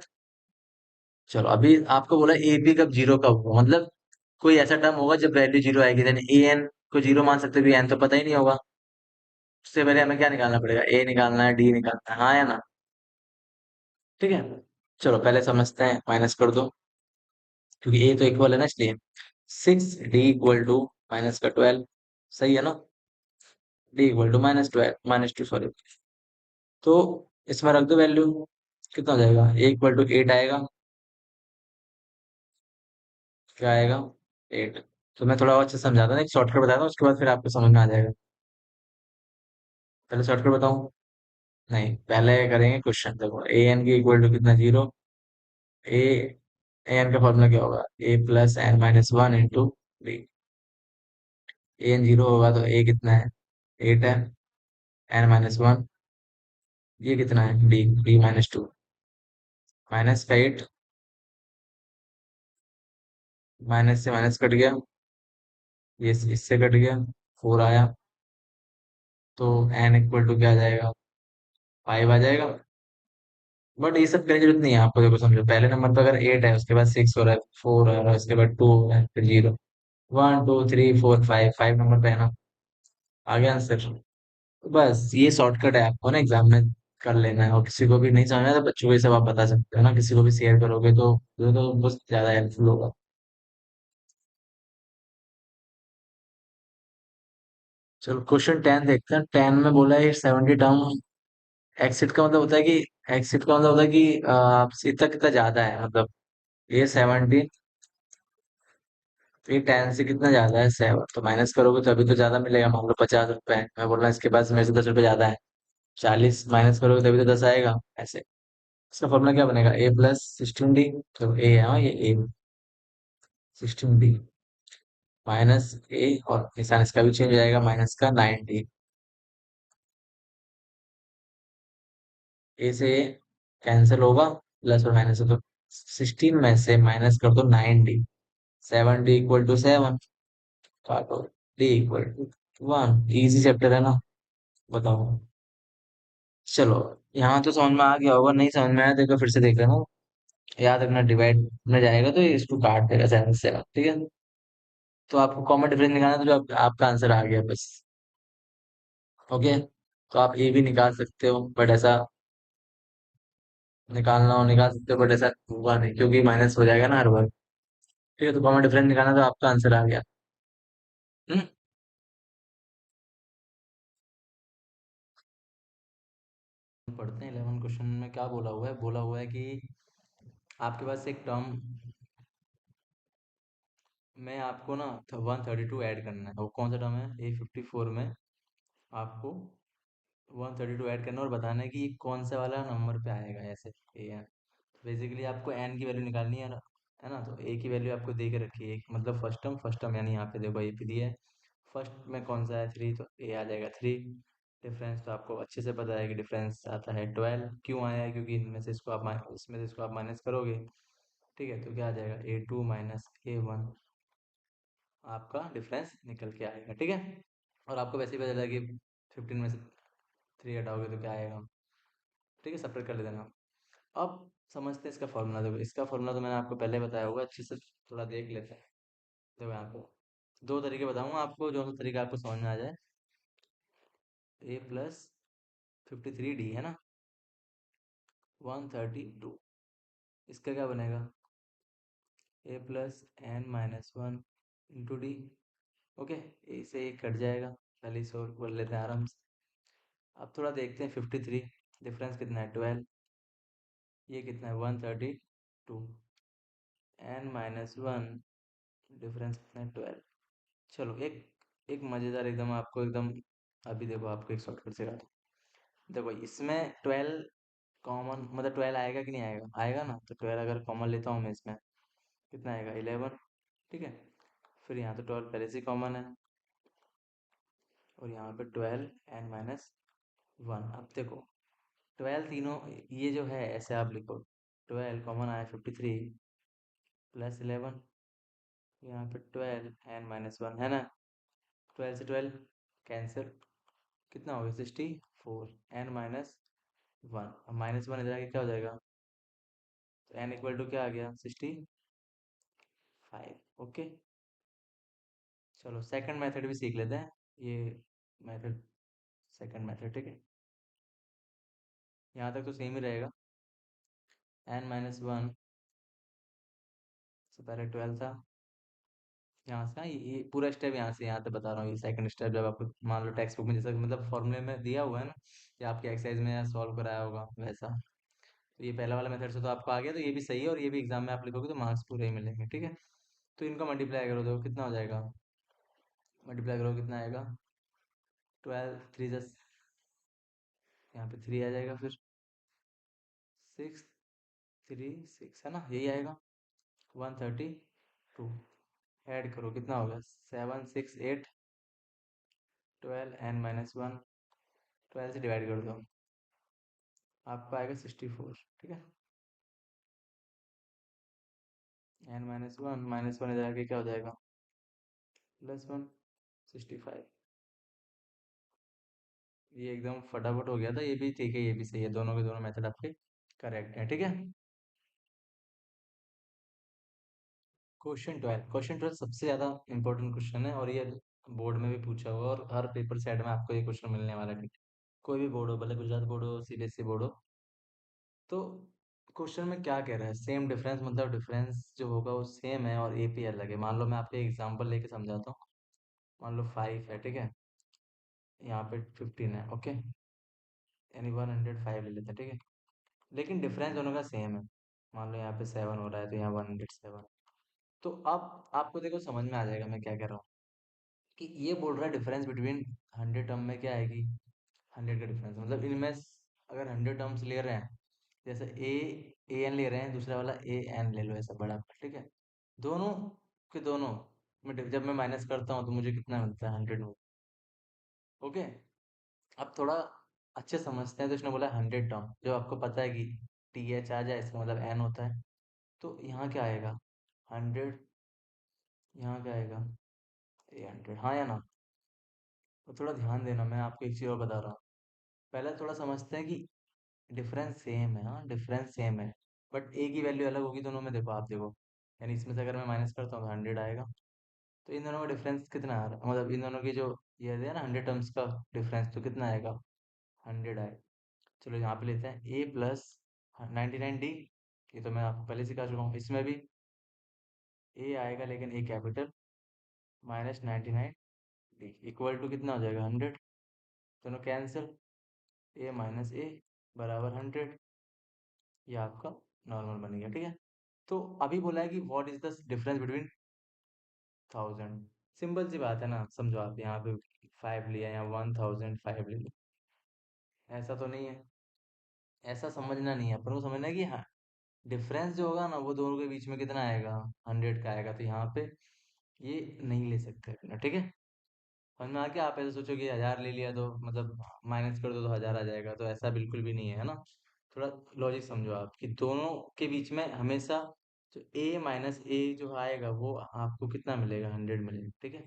चलो, अभी आपको बोला एपी कब जीरो कब होगा, मतलब कोई ऐसा टर्म होगा जब वैल्यू जीरो आएगी, देन ए एन को जीरो मान सकते भी, एन तो पता ही नहीं होगा। उससे पहले हमें क्या निकालना पड़ेगा? ए निकालना है, डी निकालना है, हाँ या ना? ठीक है, चलो पहले समझते हैं। माइनस कर दो, क्योंकि ए तो इक्वल है ना, इसलिए 6D इक्वल टू माइनस का 12। सही है ना? D equal to -12, -2 sorry. तो इसमें रख दो वैल्यू, कितना हो जाएगा? ए इक्वल टू 8 आएगा। क्या आएगा? 8। तो मैं थोड़ा और अच्छे से समझाता हूँ, एक शॉर्टकट बताता हूँ, उसके बाद फिर आपको समझ में आ जाएगा। पहले शॉर्टकट बताऊँ? नहीं, पहले करेंगे क्वेश्चन। देखो, ए एन की इक्वल टू कितना? जीरो। ए एन का फॉर्मूला क्या होगा? A plus N minus one into D. A n zero होगा तो ए कितना है? एट है। एन माइनस वन, ये कितना है? D, D minus two. Minus का एट, माइनस से माइनस कट गया, ये इससे कट गया, फोर आया। तो एन इक्वल टू क्या आ जाएगा? फाइव आ जाएगा। बट ये सब करने की जरूरत नहीं है आपको। देखो समझो, पहले नंबर पे अगर एट है, उसके बाद सिक्स हो रहा है, फोर हो रहा है, उसके बाद टू हो रहा है, फिर zero. One two three four five, five number पे है ना, आ गया आंसर। बस ये शॉर्टकट है, आपको ना एग्जाम में कर लेना है। और किसी को भी नहीं समझना है तो बच्चों को ये सब आप बता सकते हो ना, किसी को भी शेयर करोगे तो बहुत ज्यादा हेल्पफुल होगा। चलो क्वेश्चन टेन देखते हैं। टेन में बोला है 70 टर्म। एक्सिट का मतलब होता है कि, एक्सिट का मतलब होता है कि इतना कितना ज्यादा है, मतलब ये 70, ये टेन से कितना ज्यादा है? सेवन, तो माइनस करोगे तो अभी तो ज्यादा मिलेगा। मान लो 50 रुपए है, मैं बोल रहा हूँ इसके पास मेरे से 10 रुपए ज्यादा है। 40 माइनस करोगे तभी तो 10 आएगा, ऐसे। इसका फॉर्मूला क्या बनेगा? A plus 16 D. तो ए है, हाँ, ये ए 16 डी माइनस ए, और निशान इसका भी चेंज हो जाएगा, माइनस का 9 डी। ए से ए कैंसिल होगा, प्लस और माइनस हो तो 16 में से माइनस कर दो 9 डी। 7 डी इक्वल टू 7, काटो। D equal to 1। Easy chapter है ना, बताओ। चलो, यहाँ तो समझ में आ गया होगा, नहीं समझ में आया देखो फिर से देख लेना। याद रखना, डिवाइड में जाएगा तो ये इसको काट देगा 7 से 7, ठीक है। तो आपको कॉमन डिफरेंस निकालना है, तो जो आपका आंसर आ गया बस। ओके, तो आप ए भी निकाल सकते हो, बट ऐसा निकालना हो निकाल सकते हो, बट ऐसा होगा नहीं क्योंकि माइनस हो जाएगा ना हर बार। ठीक है, तो कॉमन डिफरेंस निकालना, तो आपका आंसर आ गया। हम्म। पढ़ते हैं 11 क्वेश्चन में क्या बोला हुआ है। बोला हुआ है कि आपके पास एक टर्म में आपको ना 132 ऐड करना है। वो कौन सा टर्म है? A54 में आपको 132 ऐड करना है, और बताना है कि ये कौन सा वाला नंबर पे आएगा, ऐसे ए एन। तो बेसिकली आपको एन की वैल्यू निकालनी है ना। तो ए की वैल्यू आपको दे के रखी है, मतलब फर्स्ट टर्म यानी यहाँ पे देखो ए पे दिया है। फर्स्ट में कौन सा है? थ्री, तो ए आ जाएगा थ्री। डिफरेंस तो आपको अच्छे से पता है कि डिफरेंस आता है 12। क्यों आया है? क्योंकि इसमें से इसको आप माइनस करोगे, ठीक है, तो क्या आ जाएगा? A2 माइनस A1, आपका डिफरेंस निकल के आएगा, ठीक है। और आपको वैसे ही पता चला कि 15 में से थ्री हटाओगे तो क्या आएगा, ठीक है, सेपरेट कर लेना। अब समझते हैं इसका फॉर्मूला। देखो इसका फॉर्मूला तो मैंने आपको पहले बताया होगा, अच्छे से थोड़ा देख लेते हैं। देखो यहाँ पे दो तरीके बताऊंगा आपको, जो सा तरीका आपको समझ में आ जाए। ए प्लस 53 डी है ना, 132, इसका क्या बनेगा? A plus N minus one into D. Okay, A से एक कट जाएगा, पहले इसे और कर लेते हैं आराम से। अब थोड़ा देखते हैं 53, डिफरेंस कितना है? 12, ये कितना है? 132। एन माइनस वन, डिफरेंस कितना है? 12। चलो एक मज़ेदार एकदम आपको एकदम, अभी देखो आपको एक शॉर्टकट सिखाता हूँ। देखो इसमें 12 कॉमन, मतलब 12 आएगा कि नहीं आएगा? आएगा ना। तो 12 अगर कॉमन लेता हूँ मैं इसमें, कितना आएगा? 11, ठीक है। फिर यहाँ तो 12 पहले से कॉमन है, और यहाँ पे 12 एन माइनस वन। अब देखो 12 तीनों, ये जो है ऐसे आप लिखो, 12 कॉमन आया 53 प्लस 11, यहाँ पे 12 एन माइनस वन है ना। 12 से 12 कैंसिल, कितना हो गया? 64। एन माइनस वन, अब माइनस वन इधर आके क्या हो जाएगा? तो एन इक्वल टू क्या आ गया? 65। ओके, चलो सेकंड मेथड भी सीख लेते हैं। ये मेथड, सेकंड मेथड, ठीक है। यहाँ तक तो सेम ही रहेगा। एन माइनस वन से पहले 12 था, यहाँ से, हाँ, ये पूरा स्टेप यहाँ से यहाँ तक बता रहा हूँ। ये सेकंड स्टेप जब आपको मान लो टेक्स्ट बुक में जैसा मतलब फॉर्मूले में दिया हुआ है ना, या आपके एक्सरसाइज में सॉल्व कराया होगा वैसा। तो ये पहला वाला मेथड से तो आपको आ गया, तो ये भी सही है, और ये भी एग्जाम में आप लिखोगे तो मार्क्स पूरे ही मिलेंगे, ठीक है। तो इनको मल्टीप्लाई करो, देखो कितना हो जाएगा। मल्टीप्लाई करो कितना आएगा? 12 थ्री जस, यहाँ पे थ्री आ जाएगा, फिर 6 3 6 है ना, यही आएगा 132। ऐड करो कितना होगा, 7 6 8 12 n-1, 12 से डिवाइड कर दो, आपको आएगा 64, ठीक है। n-1 -1 इधर आके क्या हो जाएगा, +1, 65। ये एकदम फटाफट हो गया था, ये भी ठीक है, ये भी सही है, दोनों के दोनों मेथड आपके करेक्ट है, ठीक है। क्वेश्चन 12 सबसे ज़्यादा इंपॉर्टेंट क्वेश्चन है, और ये बोर्ड में भी पूछा हुआ है, और हर पेपर सेट में आपको ये क्वेश्चन मिलने वाला है, ठीक है। कोई भी बोर्ड हो, भले गुजरात बोर्ड हो, सीबीएसई बोर्ड हो, तो क्वेश्चन में क्या कह रहा है, सेम डिफरेंस, मतलब डिफरेंस जो होगा वो सेम है और एपी अलग है। मान लो मैं आपको एग्जांपल लेके समझाता हूँ। मान लो 5 है, ठीक है, यहाँ पे 15 है, ओके, यानी 105 ले लेते हैं, ठीक है। लेकिन डिफरेंस दोनों का सेम है। मान लो यहाँ पे 7 हो रहा है, तो यहाँ 107। तो अब आपको देखो समझ में आ जाएगा मैं क्या कह रहा हूँ, कि ये बोल रहा है डिफरेंस बिटवीन 100 टर्म में क्या आएगी, 100 का डिफरेंस, मतलब इनमें अगर 100 टर्म्स ले रहे हैं, जैसे ए एन ले रहे हैं, दूसरा वाला ए एन ले लो, ऐसा बड़ा, ठीक है। दोनों के दोनों में जब मैं माइनस करता हूँ तो मुझे कितना मिलता है, 100 में, ओके। अब थोड़ा अच्छे समझते हैं, तो इसने बोला 100 टर्म, जो आपको पता है कि टी एच आ जाए इसका मतलब एन होता है, तो यहाँ क्या आएगा, 100, यहाँ क्या आएगा, 100, हाँ या ना। तो थोड़ा ध्यान देना, मैं आपको एक चीज़ और बता रहा हूँ। पहले थोड़ा समझते हैं कि डिफरेंस सेम है, हाँ डिफरेंस सेम है, बट ए की वैल्यू अलग होगी दोनों में, देखो आप देखो, यानी इसमें से अगर मैं माइनस करता हूँ तो 100 आएगा। तो इन दोनों का डिफरेंस कितना आ रहा है, मतलब इन दोनों की जो ये है ना 100 टर्म्स का डिफरेंस, तो कितना आएगा, 100 आएगा। चलो यहाँ पे लेते हैं ए प्लस 99 डी, ये तो मैं आपको पहले सिखा चुका हूँ, इसमें भी ए आएगा लेकिन ए कैपिटल, -99 डी इक्वल टू कितना हो जाएगा, 100, दोनों कैंसिल, ए माइनस ए बराबर 100, ये आपका नॉर्मल बन गया, ठीक है। तो अभी बोला है कि what is the difference between 1000, simple सी बात है ना, समझो आप यहाँ पे 5 लिया, यहाँ 1005 ले लिया, ऐसा तो नहीं है, ऐसा समझना नहीं है, अपन को समझना है कि हाँ डिफरेंस जो होगा ना वो दोनों के बीच में कितना आएगा, 100 का आएगा, तो यहाँ पे ये नहीं ले सकते अपना, ठीक है। समझ में आ गया, आप ऐसे सोचो कि 1000 ले लिया तो मतलब माइनस कर दो तो 1000 आ जाएगा, तो ऐसा बिल्कुल भी नहीं है, है ना। थोड़ा लॉजिक समझो आप, कि दोनों के बीच में हमेशा जो ए माइनस ए जो आएगा वो आपको कितना मिलेगा, 100 मिलेगा, ठीक है।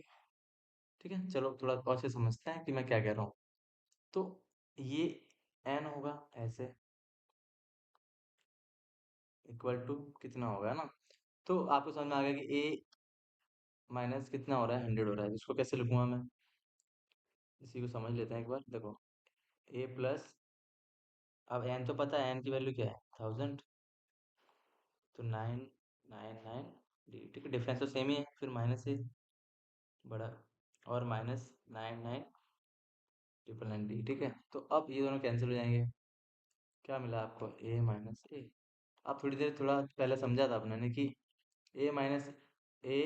ठीक है, चलो थोड़ा और से समझते हैं कि मैं क्या कह रहा हूँ। तो ये एन होगा ऐसे, इक्वल टू कितना होगा, है ना। तो आपको समझ में आ गया कि ए माइनस कितना हो रहा है, 100 हो रहा है, इसको कैसे लिखूंगा मैं, इसी को समझ लेते हैं एक बार, देखो ए प्लस, अब एन तो पता है, एन की वैल्यू क्या है, 1000, तो 999 डी, ठीक है, डिफरेंस तो सेम ही है, फिर माइनस ए बड़ा, और -99 999 डी, ठीक है। तो अब ये दोनों कैंसिल हो जाएंगे, क्या मिला आपको, ए माइनस ए। आप थोड़ी देर थोड़ा पहले समझा था अपने ने कि ए माइनस ए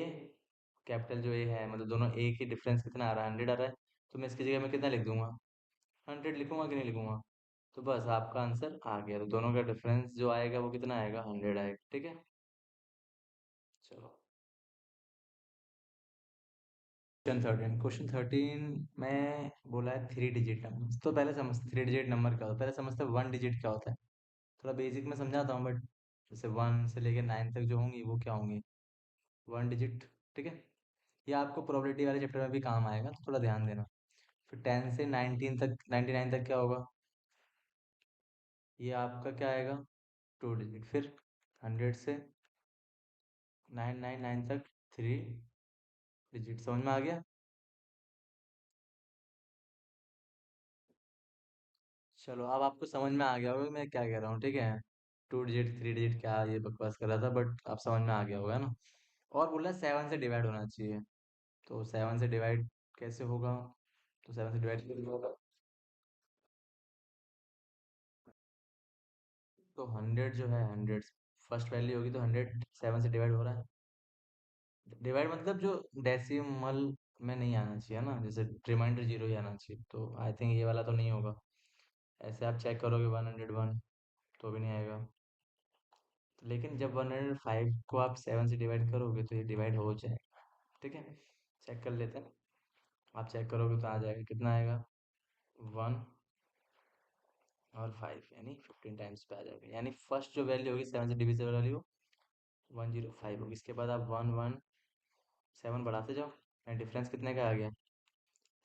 कैपिटल जो ए है, मतलब दोनों ए की डिफरेंस कितना आ रहा है, 100 आ रहा है, तो मैं इसकी जगह में कितना लिख दूंगा, 100 लिखूंगा कि नहीं लिखूंगा। तो बस आपका आंसर आ गया, तो दोनों का डिफरेंस जो आएगा वो कितना आएगा, 100 आएगा, ठीक है। चलो क्वेश्चन 13 में बोला है 3 डिजिट नंबर, तो पहले समझ 3 डिजिट नंबर क्या होता है, पहले समझते हैं 1 डिजिट क्या होता है। थोड़ा बेसिक में समझाता हूँ, बट जैसे 1 से लेके 9 तक जो होंगी वो क्या होंगी, 1 डिजिट, ठीक है। ये आपको प्रोबेबिलिटी वाले चैप्टर में भी काम आएगा, तो थोड़ा ध्यान देना। फिर 10 से 19 तक, 99 तक क्या होगा, ये आपका क्या आएगा, 2 डिजिट। फिर 100 से 999 तक 3 डिजिट, समझ में आ गया। चलो अब आपको समझ में आ गया होगा मैं क्या कह रहा हूँ, ठीक है। 2 डिजिट 3 डिजिट क्या ये बकवास कर रहा था, बट आप समझ में आ गया होगा ना। और बोला 7 से डिवाइड होना चाहिए, तो 7 से डिवाइड कैसे होगा, तो 7 से डिवाइड कैसे होगा, तो 100 जो है, 100 फर्स्ट वैल्यू होगी, तो 100 7 से डिवाइड हो रहा है। डिवाइड मतलब जो डेसिमल में नहीं आना चाहिए ना, जैसे रिमाइंडर जीरो ही आना चाहिए, तो आई थिंक ये वाला तो नहीं होगा। ऐसे आप चेक करोगे 101 तो भी नहीं आएगा, तो लेकिन जब 105 को आप 7 से डिवाइड करोगे तो ये डिवाइड हो जाएगा। ठीक है, चेक कर लेते हैं। आप चेक करोगे तो आ जाएगा, कितना आएगा, 1 और 5 यानी 15 टाइम्स पे आ जाएगा। यानी फर्स्ट जो वैल्यू होगी 7 से डिविजिबल वाली वो 105 होगी। इसके बाद आप 117 बढ़ाते जाओ, एंड डिफरेंस कितने का आ गया,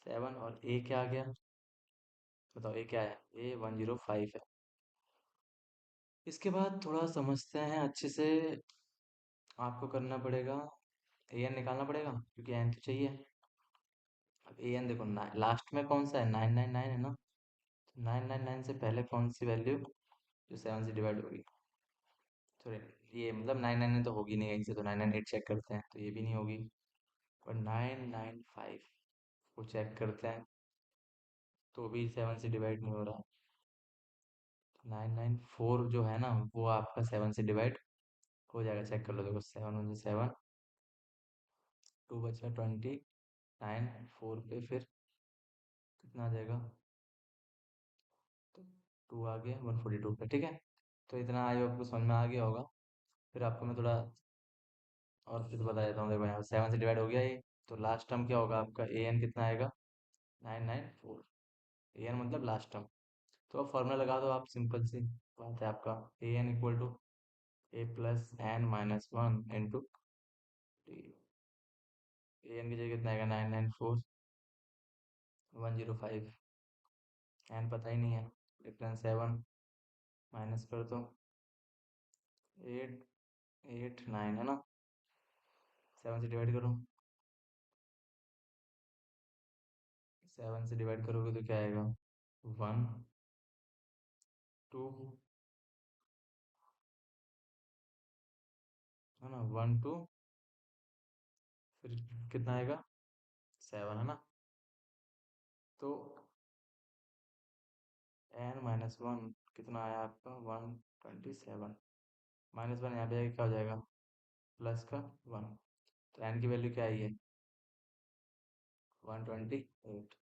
7, और ए क्या आ गया, बताओ ए क्या है, ए 105 है। इसके बाद थोड़ा समझते हैं अच्छे से। आपको करना पड़ेगा, ए एन निकालना पड़ेगा क्योंकि एन तो चाहिए। अब ए एन देखो, लास्ट में कौन सा है, 999 है ना, 999 से पहले कौन सी वैल्यू जो 7 से डिवाइड होगी, सॉरी, ये मतलब 999 तो होगी नहीं कहीं से, तो 998 चेक करते हैं तो ये भी नहीं होगी, और 995 को चेक करते हैं तो भी 7 से डिवाइड नहीं हो रहा। 994 जो है ना वो आपका 7 से डिवाइड हो जाएगा, चेक कर लो, देखो 7 2 बचा 29, 4 पे फिर कितना आ जाएगा, तो 2 आ गया 142 पे, ठीक है। तो इतना आई आपको समझ में आ गया होगा। फिर आपको मैं थोड़ा और फिर बता देता हूँ, देखो यहाँ 7 से डिवाइड हो गया ये, तो लास्ट टर्म क्या होगा आपका, ए एन कितना आएगा, 994, ए एन मतलब लास्ट टर्म। तो अब फॉर्मूला लगा दो आप, सिंपल सी बात है आपका, A N equal to A plus N minus one into T. A N की जगह कितना आएगा, 994 105, एन पता ही नहीं है, डिफरेंस 7 माइनस कर दो, 889 है ना, 7 से डिवाइड करो, 7 से डिवाइड करोगे तो क्या आएगा, 1 2 है ना, 1 2, फिर कितना आएगा, 7 है ना, तो एन माइनस वन कितना आया आपका, 127, माइनस वन यहाँ पे आके क्या हो जाएगा, प्लस का 1, तो एन की वैल्यू क्या आई है, 128।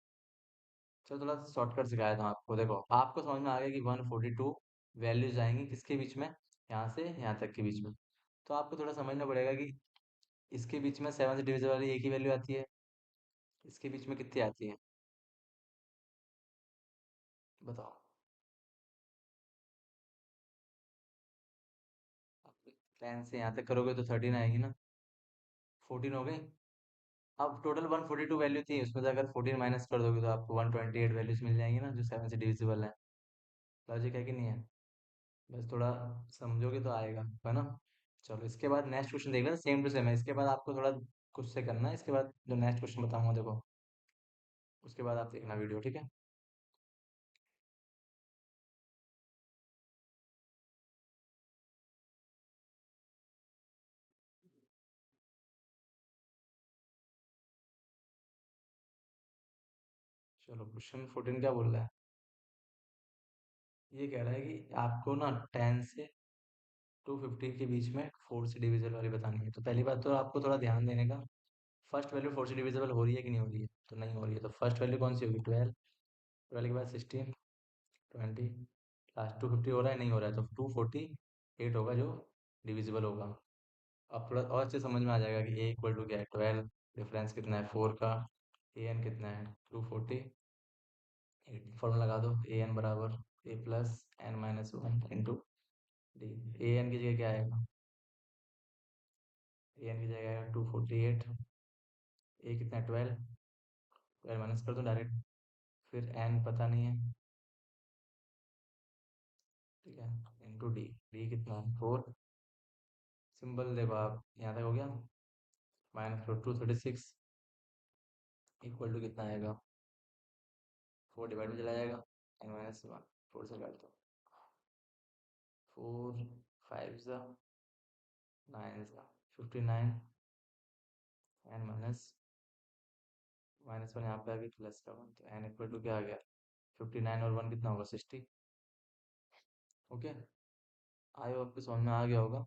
चलो थोड़ा शॉर्टकट सिखाया था आपको, देखो आपको समझ में आ गया कि 142 वैल्यूज आएंगी किसके बीच में, यहाँ से यहाँ तक के बीच में। तो आपको थोड़ा समझना पड़ेगा कि इसके बीच में 7 से डिविजन वाली एक ही वैल्यू आती है, इसके बीच में कितनी आती है, बताओ। 10 से यहाँ तक करोगे तो 13 आएगी ना, 14 हो गई। अब टोटल 142 वैल्यू थी, उसमें से अगर 14 माइनस कर दोगे तो आपको 128 वैल्यूज मिल जाएंगी ना, जो 7 से डिविजिबल है। लॉजिक है कि नहीं है, बस थोड़ा समझोगे तो आएगा, है ना। चलो इसके बाद नेक्स्ट क्वेश्चन देख लेते हैं, सेम टू सेम है, इसके बाद आपको थोड़ा खुद से करना है, इसके बाद जो नेक्स्ट क्वेश्चन बताऊंगा देखो, उसके बाद आप देखना वीडियो, ठीक है। चलो क्वेश्चन 14 क्या बोल रहा है, ये कह रहा है कि आपको ना 10 से 250 के बीच में 4 से डिविजिबल वाली बतानी है। तो पहली बात तो आपको थोड़ा ध्यान देने का, फर्स्ट वैल्यू 4 से डिविजिबल हो रही है कि नहीं हो रही है, तो नहीं हो रही है, तो फर्स्ट वैल्यू कौन सी होगी, 12, 12 के बाद 16, 20, लास्ट 250 हो रहा है, नहीं हो रहा है, तो 248 होगा जो डिविजिबल होगा। अब थोड़ा और अच्छे समझ में आ जाएगा कि ए इक्वल टू क्या है, 12, डिफरेंस कितना है 4 का, ए एन कितना है 248, फॉर्मूला लगा दो, ए एन बराबर A plus N minus one into D. A N की जगह क्या आएगा, ए एन की जगह आएगा 248, ए कितना है 12, 12 माइनस कर दो डायरेक्ट, फिर एन पता नहीं है, ठीक है, इंटू डी, डी कितना है 4, सिंपल देखो आप यहाँ तक हो गया, माइनस 236 इक्वल टू कितना आएगा, 4 डिवाइड में चला जाएगा, एन माइनस वन, 4 से काट दो, 4 5 ज़ा 9 ज़ा 59, एन माइनस माइनस वन यहाँ पे आ गया, प्लस का वन, तो एन इक्वल टू क्या आ गया, 59 और वन कितना होगा, 60। ओके, आई होप आपको समझ में आ गया होगा,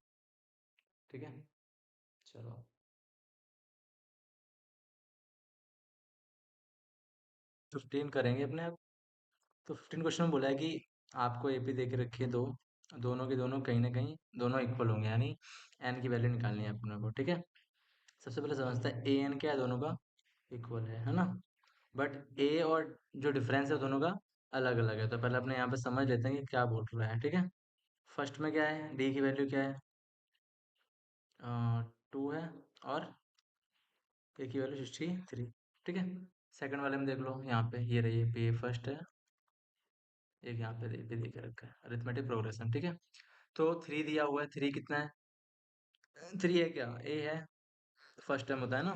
ठीक है। चलो 15 करेंगे अपने आप। तो 15 क्वेश्चन में बोला है कि आपको एपी दे के रखी है दो, दोनों के दोनों कहीं ना कहीं दोनों इक्वल होंगे, यानी एन की वैल्यू निकालनी है अपने को, ठीक है। सबसे पहले समझते हैं ए एन क्या है, दोनों का इक्वल है ना। बट ए और जो डिफरेंस है दोनों का अलग अलग है, तो पहले अपने यहाँ पे समझ लेते हैं कि क्या बोल रहा है, ठीक है। फर्स्ट में क्या है, डी की वैल्यू क्या है, 2 है, और ए की वैल्यू 63, ठीक है। सेकंड वाले में देख लो, यहाँ पे ये रही है, पे फर्स्ट है, एक यहाँ पे पे दे के रखा है, अरिथमेटिक प्रोग्रेशन, ठीक है। तो 3 दिया हुआ है, 3 कितना है, 3 है क्या, ए है, फर्स्ट टाइम होता है ना।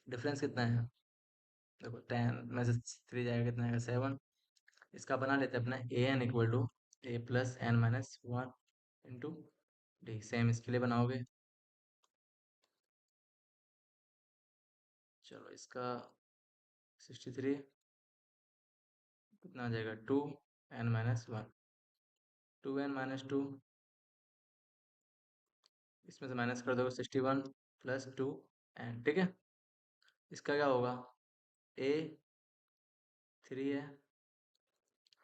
डिफरेंस कितना है, देखो 10 में से 3 जाएगा, कितना आएगा, 7। इसका बना लेते हैं अपना A N equal to A plus N minus 1 into D. Same इसके लिए बनाओगे, चलो इसका 63 कितना आ जाएगा, 2n-1, 2n-2, इसमें से माइनस कर दोगे 61 प्लस 2n, ठीक है। इसका क्या होगा, a 3 है,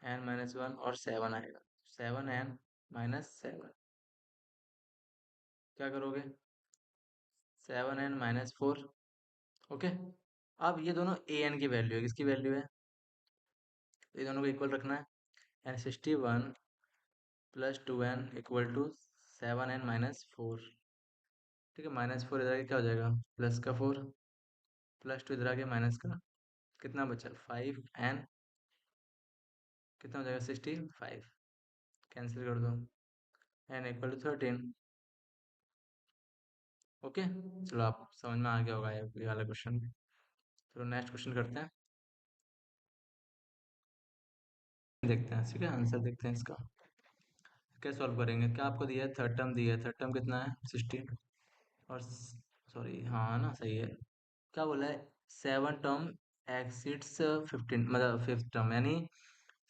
n-1 और 7 आएगा, 7n-7। क्या करोगे, 7n-4, ओके। अब ये दोनों a n की वैल्यू है, किसकी वैल्यू है, ये दोनों को इक्वल रखना है, यानी 61 plus 2n equal to 7n-4, ठीक है। -4 इधर आके क्या हो जाएगा, प्लस का 4, प्लस 2 इधर आके माइनस का, कितना बचा 5n, कितना हो जाएगा 65, कैंसिल कर दो, n इक्वल टू 13, ओके। चलो आप समझ में आ गया होगा ये वाला क्वेश्चन। चलो नेक्स्ट क्वेश्चन करते हैं, देखते हैं, ठीक है, आंसर देखते हैं इसका। क्या सॉल्व करेंगे, क्या आपको दिया है, थर्ड टर्म दिया है, थर्ड टर्म कितना है 16, और सॉरी हाँ ना, सही है। क्या बोला है, 7 टर्म एक्सिड्स 15, मतलब फिफ्थ टर्म, यानी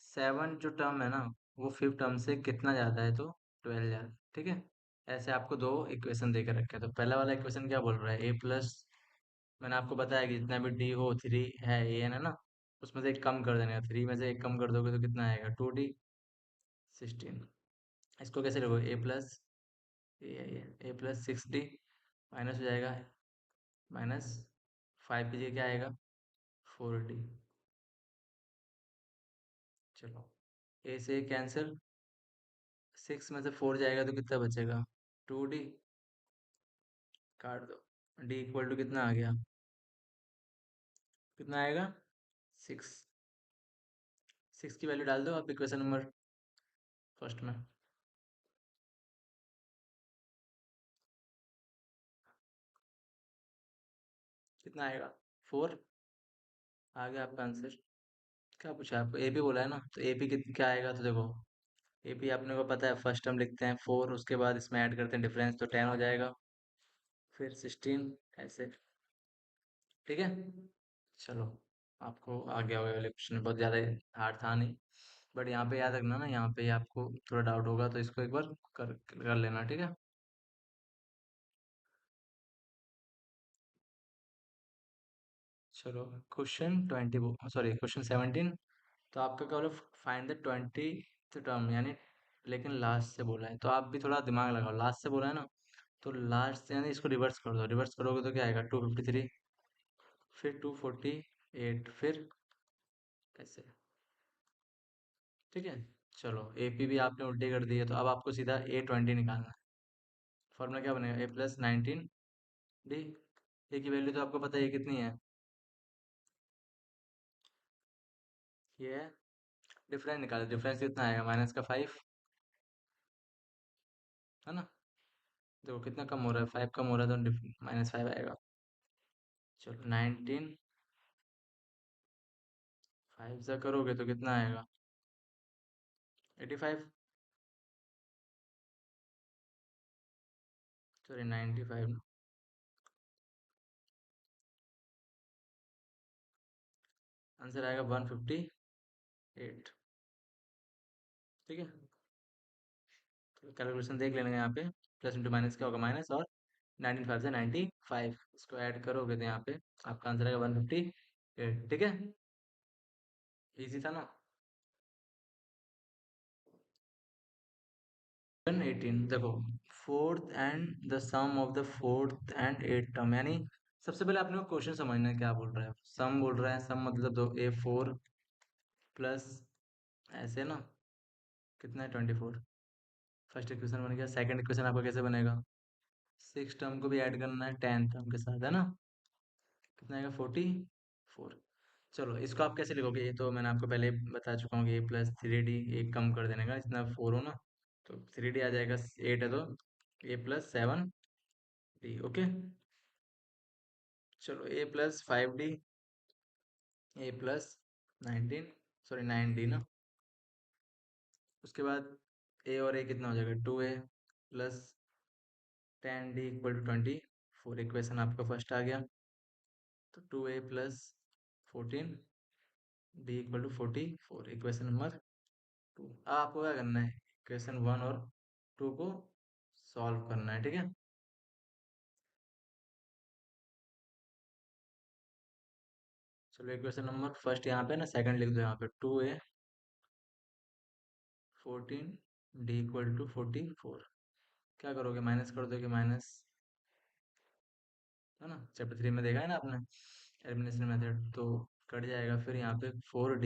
7 जो टर्म है ना, वो फिफ्थ टर्म से कितना ज़्यादा है, तो 12 ज़्यादा, ठीक है। ऐसे आपको दो इक्वेशन दे के रखे हैं, तो पहला वाला इक्वेशन क्या बोल रहा है, ए प्लस, मैंने आपको बताया कि जितना भी डी हो, 3 है, ए एन है ना, उसमें से एक कम कर देना है, 3 में से एक कम कर दोगे तो कितना आएगा, 2d 16। इसको कैसे लोगे, ए प्लस, ए प्लस 6d माइनस हो जाएगा, माइनस 5 की जगह क्या आएगा, 4d। चलो ए से कैंसिल, 6 में से 4 जाएगा तो कितना बचेगा, 2d, काट दो, डी इक्वल टू कितना आ गया, कितना आएगा, 6। 6 की वैल्यू डाल दो आप इक्वेशन नंबर फर्स्ट में, कितना आएगा, 4। आ गया आपका आंसर। क्या पूछा आपको, एपी बोला है ना, तो एपी क्या आएगा, तो देखो एपी अपने को पता है, फर्स्ट टर्म लिखते हैं 4, उसके बाद इसमें ऐड करते हैं डिफरेंस, तो 10 हो जाएगा, फिर 16, ऐसे, ठीक है। चलो आपको आ गया होगा, वाले क्वेश्चन बहुत ज़्यादा हार्ड था नहीं, बट यहाँ पे याद रखना ना, यहाँ पे आपको थोड़ा डाउट होगा, तो इसको एक बार कर लेना, ठीक है। चलो क्वेश्चन 20, सॉरी क्वेश्चन 17, तो आपका क्या बोला, फाइंड द 20 टर्म, यानी लेकिन लास्ट से बोला है, तो आप भी थोड़ा दिमाग लगाओ, लास्ट से बोला है ना, तो लास्ट यानी इसको रिवर्स कर दो, रिवर्स करोगे तो क्या आएगा, 253, फिर 248, फिर कैसे, ठीक है। चलो एपी भी आपने उल्टे कर दिए, तो अब आपको सीधा A20 निकालना है। फॉर्मूला क्या बनेगा, A+19d, ए की वैल्यू तो आपको पता है ये कितनी है, ये है, डिफरेंस निकालो, डिफरेंस कितना आएगा, माइनस का 5, है ना। देखो कितना कम हो रहा है, 5 कम हो रहा है, तो -5 आएगा। चलो 19, 5 से करोगे तो कितना आएगा, 85, सॉरी 95, आंसर आएगा 158, ठीक है। तो कैलकुलेशन देख लेना यहाँ पे, प्लस इंटू माइनस क्या होगा, माइनस, और 19 5 से 95, इसको ऐड करोगे तो यहाँ पे आपका आंसर आएगा 158, ठीक है। इजी था ना। 18 देखो, fourth and the sum of the fourth and eight term, यानी सबसे पहले आपने को क्वेश्चन समझना है क्या बोल रहा है। सम बोल रहा है, सम मतलब दो A4 प्लस ऐसे ना, कितना है 24। फर्स्ट इक्वेशन बन गया। सेकंड इक्वेशन आपका कैसे बनेगा, सिक्स टर्म को भी ऐड करना है 10 टर्म के साथ, है ना। कितना आएगा 44। चलो इसको आप कैसे लिखोगे, ये तो मैंने आपको पहले बता चुका हूँ कि A+3D, एक कम कर देने का, इतना 4 हो ना, तो 3D आ जाएगा, 8 है तो A+7D। ओके, चलो A+5D, A+19, सॉरी 9D ना। उसके बाद ए और ए कितना हो जाएगा, 2A plus 10D equal to 24। Equation आपका फर्स्ट आ गया, तो 2A+14 d equal to 44, equation number 2। अब आपको क्या करना है, इक्वेशन 1 और 2 को सॉल्व करना है, ठीक है। चलो इक्वेशन नंबर फर्स्ट यहाँ पे ना, सेकंड लिख दो यहाँ पे, 2A 14 डी इक्वल टू 44। क्या करोगे, माइनस कर दोगे, माइनस, है ना, चैप्टर 3 में देखा है ना आपने, एलिमिनेशन मेथड, तो कट जाएगा। फिर यहाँ पे 4D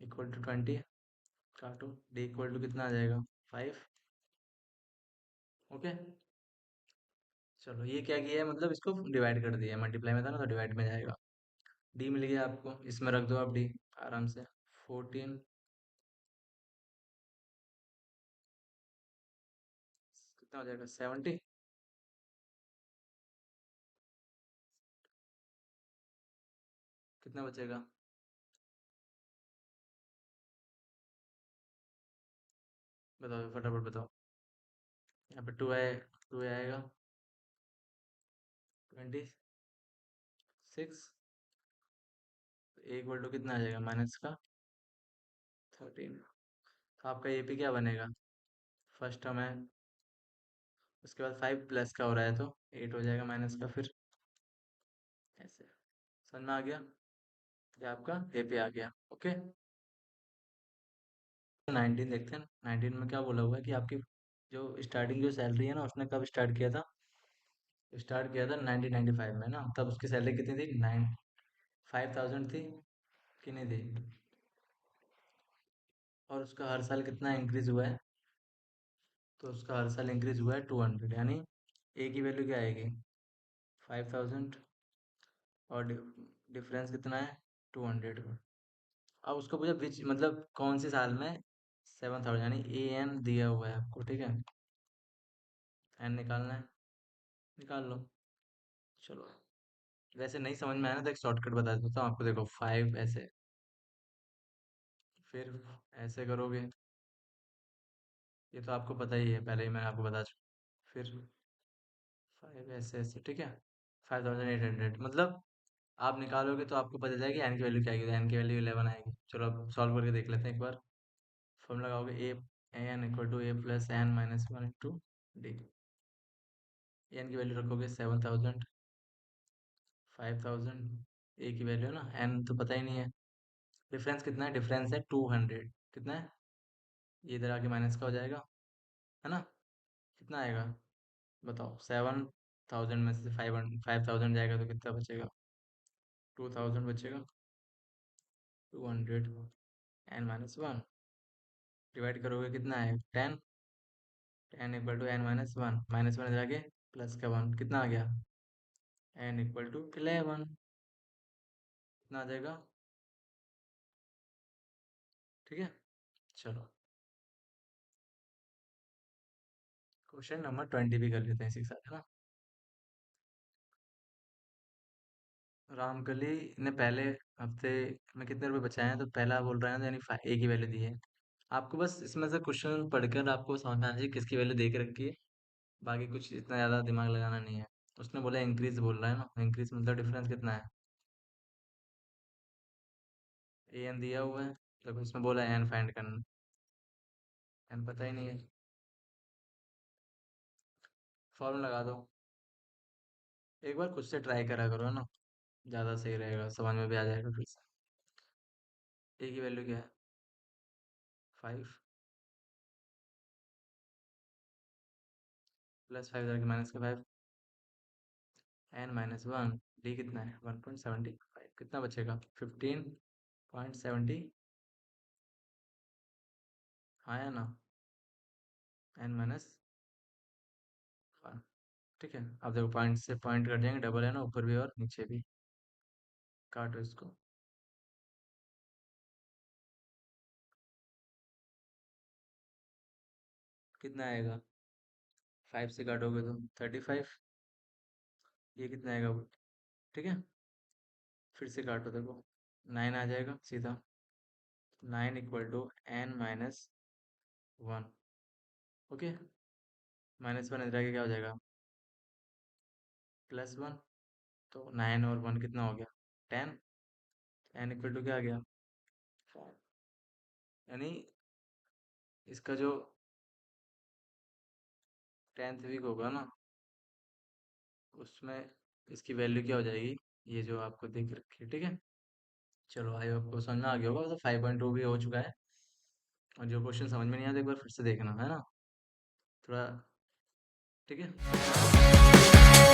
इक्वल टू 20, काटो, डी इक्वल टू कितना आ जाएगा, 5। ओके, चलो ये क्या किया है, मतलब इसको डिवाइड कर दिया है, मल्टीप्लाई में था ना तो डिवाइड में जाएगा। डी मिल गया आपको, इसमें रख दो आप डी आराम से। 14 कितना हो जाएगा, 70। कितना बचेगा, बताओ फटाफट बताओ। यहाँ पे 2 आएगा, 26। एक वर्ड कितना आ जाएगा माइनस का 13। तो आपका एपी क्या बनेगा, फर्स्ट टर्म है, उसके बाद 5 प्लस का हो रहा है तो 8 हो जाएगा माइनस का, फिर ऐसे। समझ में आ गया, ये आपका एपी आ गया। ओके, 19 देखते हैं। 19 में क्या बोला हुआ है कि आपकी जो स्टार्टिंग जो सैलरी है ना, उसने कब स्टार्ट किया था, स्टार्ट किया था 1995 में ना, तब उसकी सैलरी कितनी थी, 5,000 थी कि नहीं थी। और उसका हर साल कितना इंक्रीज हुआ है, तो उसका हर साल इंक्रीज हुआ है 200, यानी ए की वैल्यू क्या आएगी, 5,000, और डिफरेंस कितना है, 200। अब उसको पूछा विच, मतलब कौन से साल में 7,000, यानी AN दिया हुआ है आपको, ठीक है। एन निकालना है, निकाल लो। चलो, वैसे नहीं समझ में आया ना तो एक शॉर्टकट बता देता हूँ आपको, देखो 5 ऐसे, फिर ऐसे करोगे, ये तो आपको पता ही है, पहले ही मैंने आपको बता चुका। फिर 5 ऐसे ऐसे, ठीक है, 5,800, मतलब आप निकालोगे तो आपको पता चलेगा कि एन की वैल्यू क्या आएगी, एन की वैल्यू 11 आएगी। चलो अब सॉल्व करके देख लेते हैं एक बार। फॉर्मूला लगाओगे, A N equal to A+N-1 * D. N की वैल्यू रखोगे 7,000, 5,000, ए की वैल्यू ना, एन तो पता ही नहीं है। डिफरेंस कितना है, डिफरेंस है 200, कितना है, ये इधर आके माइनस का हो जाएगा, है ना। कितना आएगा बताओ, 7,000 में से 5,000 जाएगा तो कितना बचेगा, 2,000 बचेगा। 200 n-1 डिवाइड करोगे, कितना है 10, 10 equal to n-1, minus one जाके प्लस का 1, कितना आ गया, n इक्वल टू 11, कितना आ जाएगा, ठीक है। चलो क्वेश्चन नंबर 20 भी कर लेते हैं इसी के साथ, है ना। रामकली ने पहले हफ्ते में कितने रुपए बचाए हैं, तो पहला बोल रहा है ना, यानी ए की वैल्यू दी है। आपको बस इसमें से क्वेश्चन पढ़कर आपको समझ में आना चाहिए किसकी वैल्यू दे के रखी है, बाकी कुछ इतना ज़्यादा दिमाग लगाना नहीं है। उसने बोला इंक्रीज बोल रहा है ना, इंक्रीज मतलब डिफरेंस कितना है, एन दिया हुआ है, तो उसमें बोला एन फाइंड करना, एन पता ही नहीं है, फॉर्मूला लगा दो। एक बार खुद से ट्राई करा करो ना, ज़्यादा सही रहेगा, समझ में भी आ जाएगा फिर से। ए की वैल्यू क्या है, 5। प्लस 5 इधर माइनस का 5, एन माइनस 1, डी कितना है 1.75, कितना बचेगा 15.70, हाँ या ना, एन माइनस 1। ठीक है, अब देखो पॉइंट से पॉइंट कट जाएंगे, डबल है ना ऊपर भी और नीचे भी, काटो इसको। कितना आएगा, 5 से काटोगे तो 35, ये कितना आएगा वो, ठीक है, फिर से काटो देखो, 9 आ जाएगा सीधा, 9 equal to n minus 1। Okay, minus 1 इधर आके क्या हो जाएगा, +1, तो 9 और 1 कितना हो गया 10, एन इक्वल टू क्या आ गया 5, यानी इसका जो 10th वीक होगा ना, उसमें इसकी वैल्यू क्या हो जाएगी, ये जो आपको दिख रखी है, ठीक है। चलो आई होप को समझ में आ गया होगा, तो 5.2 भी हो चुका है, और जो क्वेश्चन समझ में नहीं आता एक बार फिर से देखना है ना, थोड़ा, ठीक है।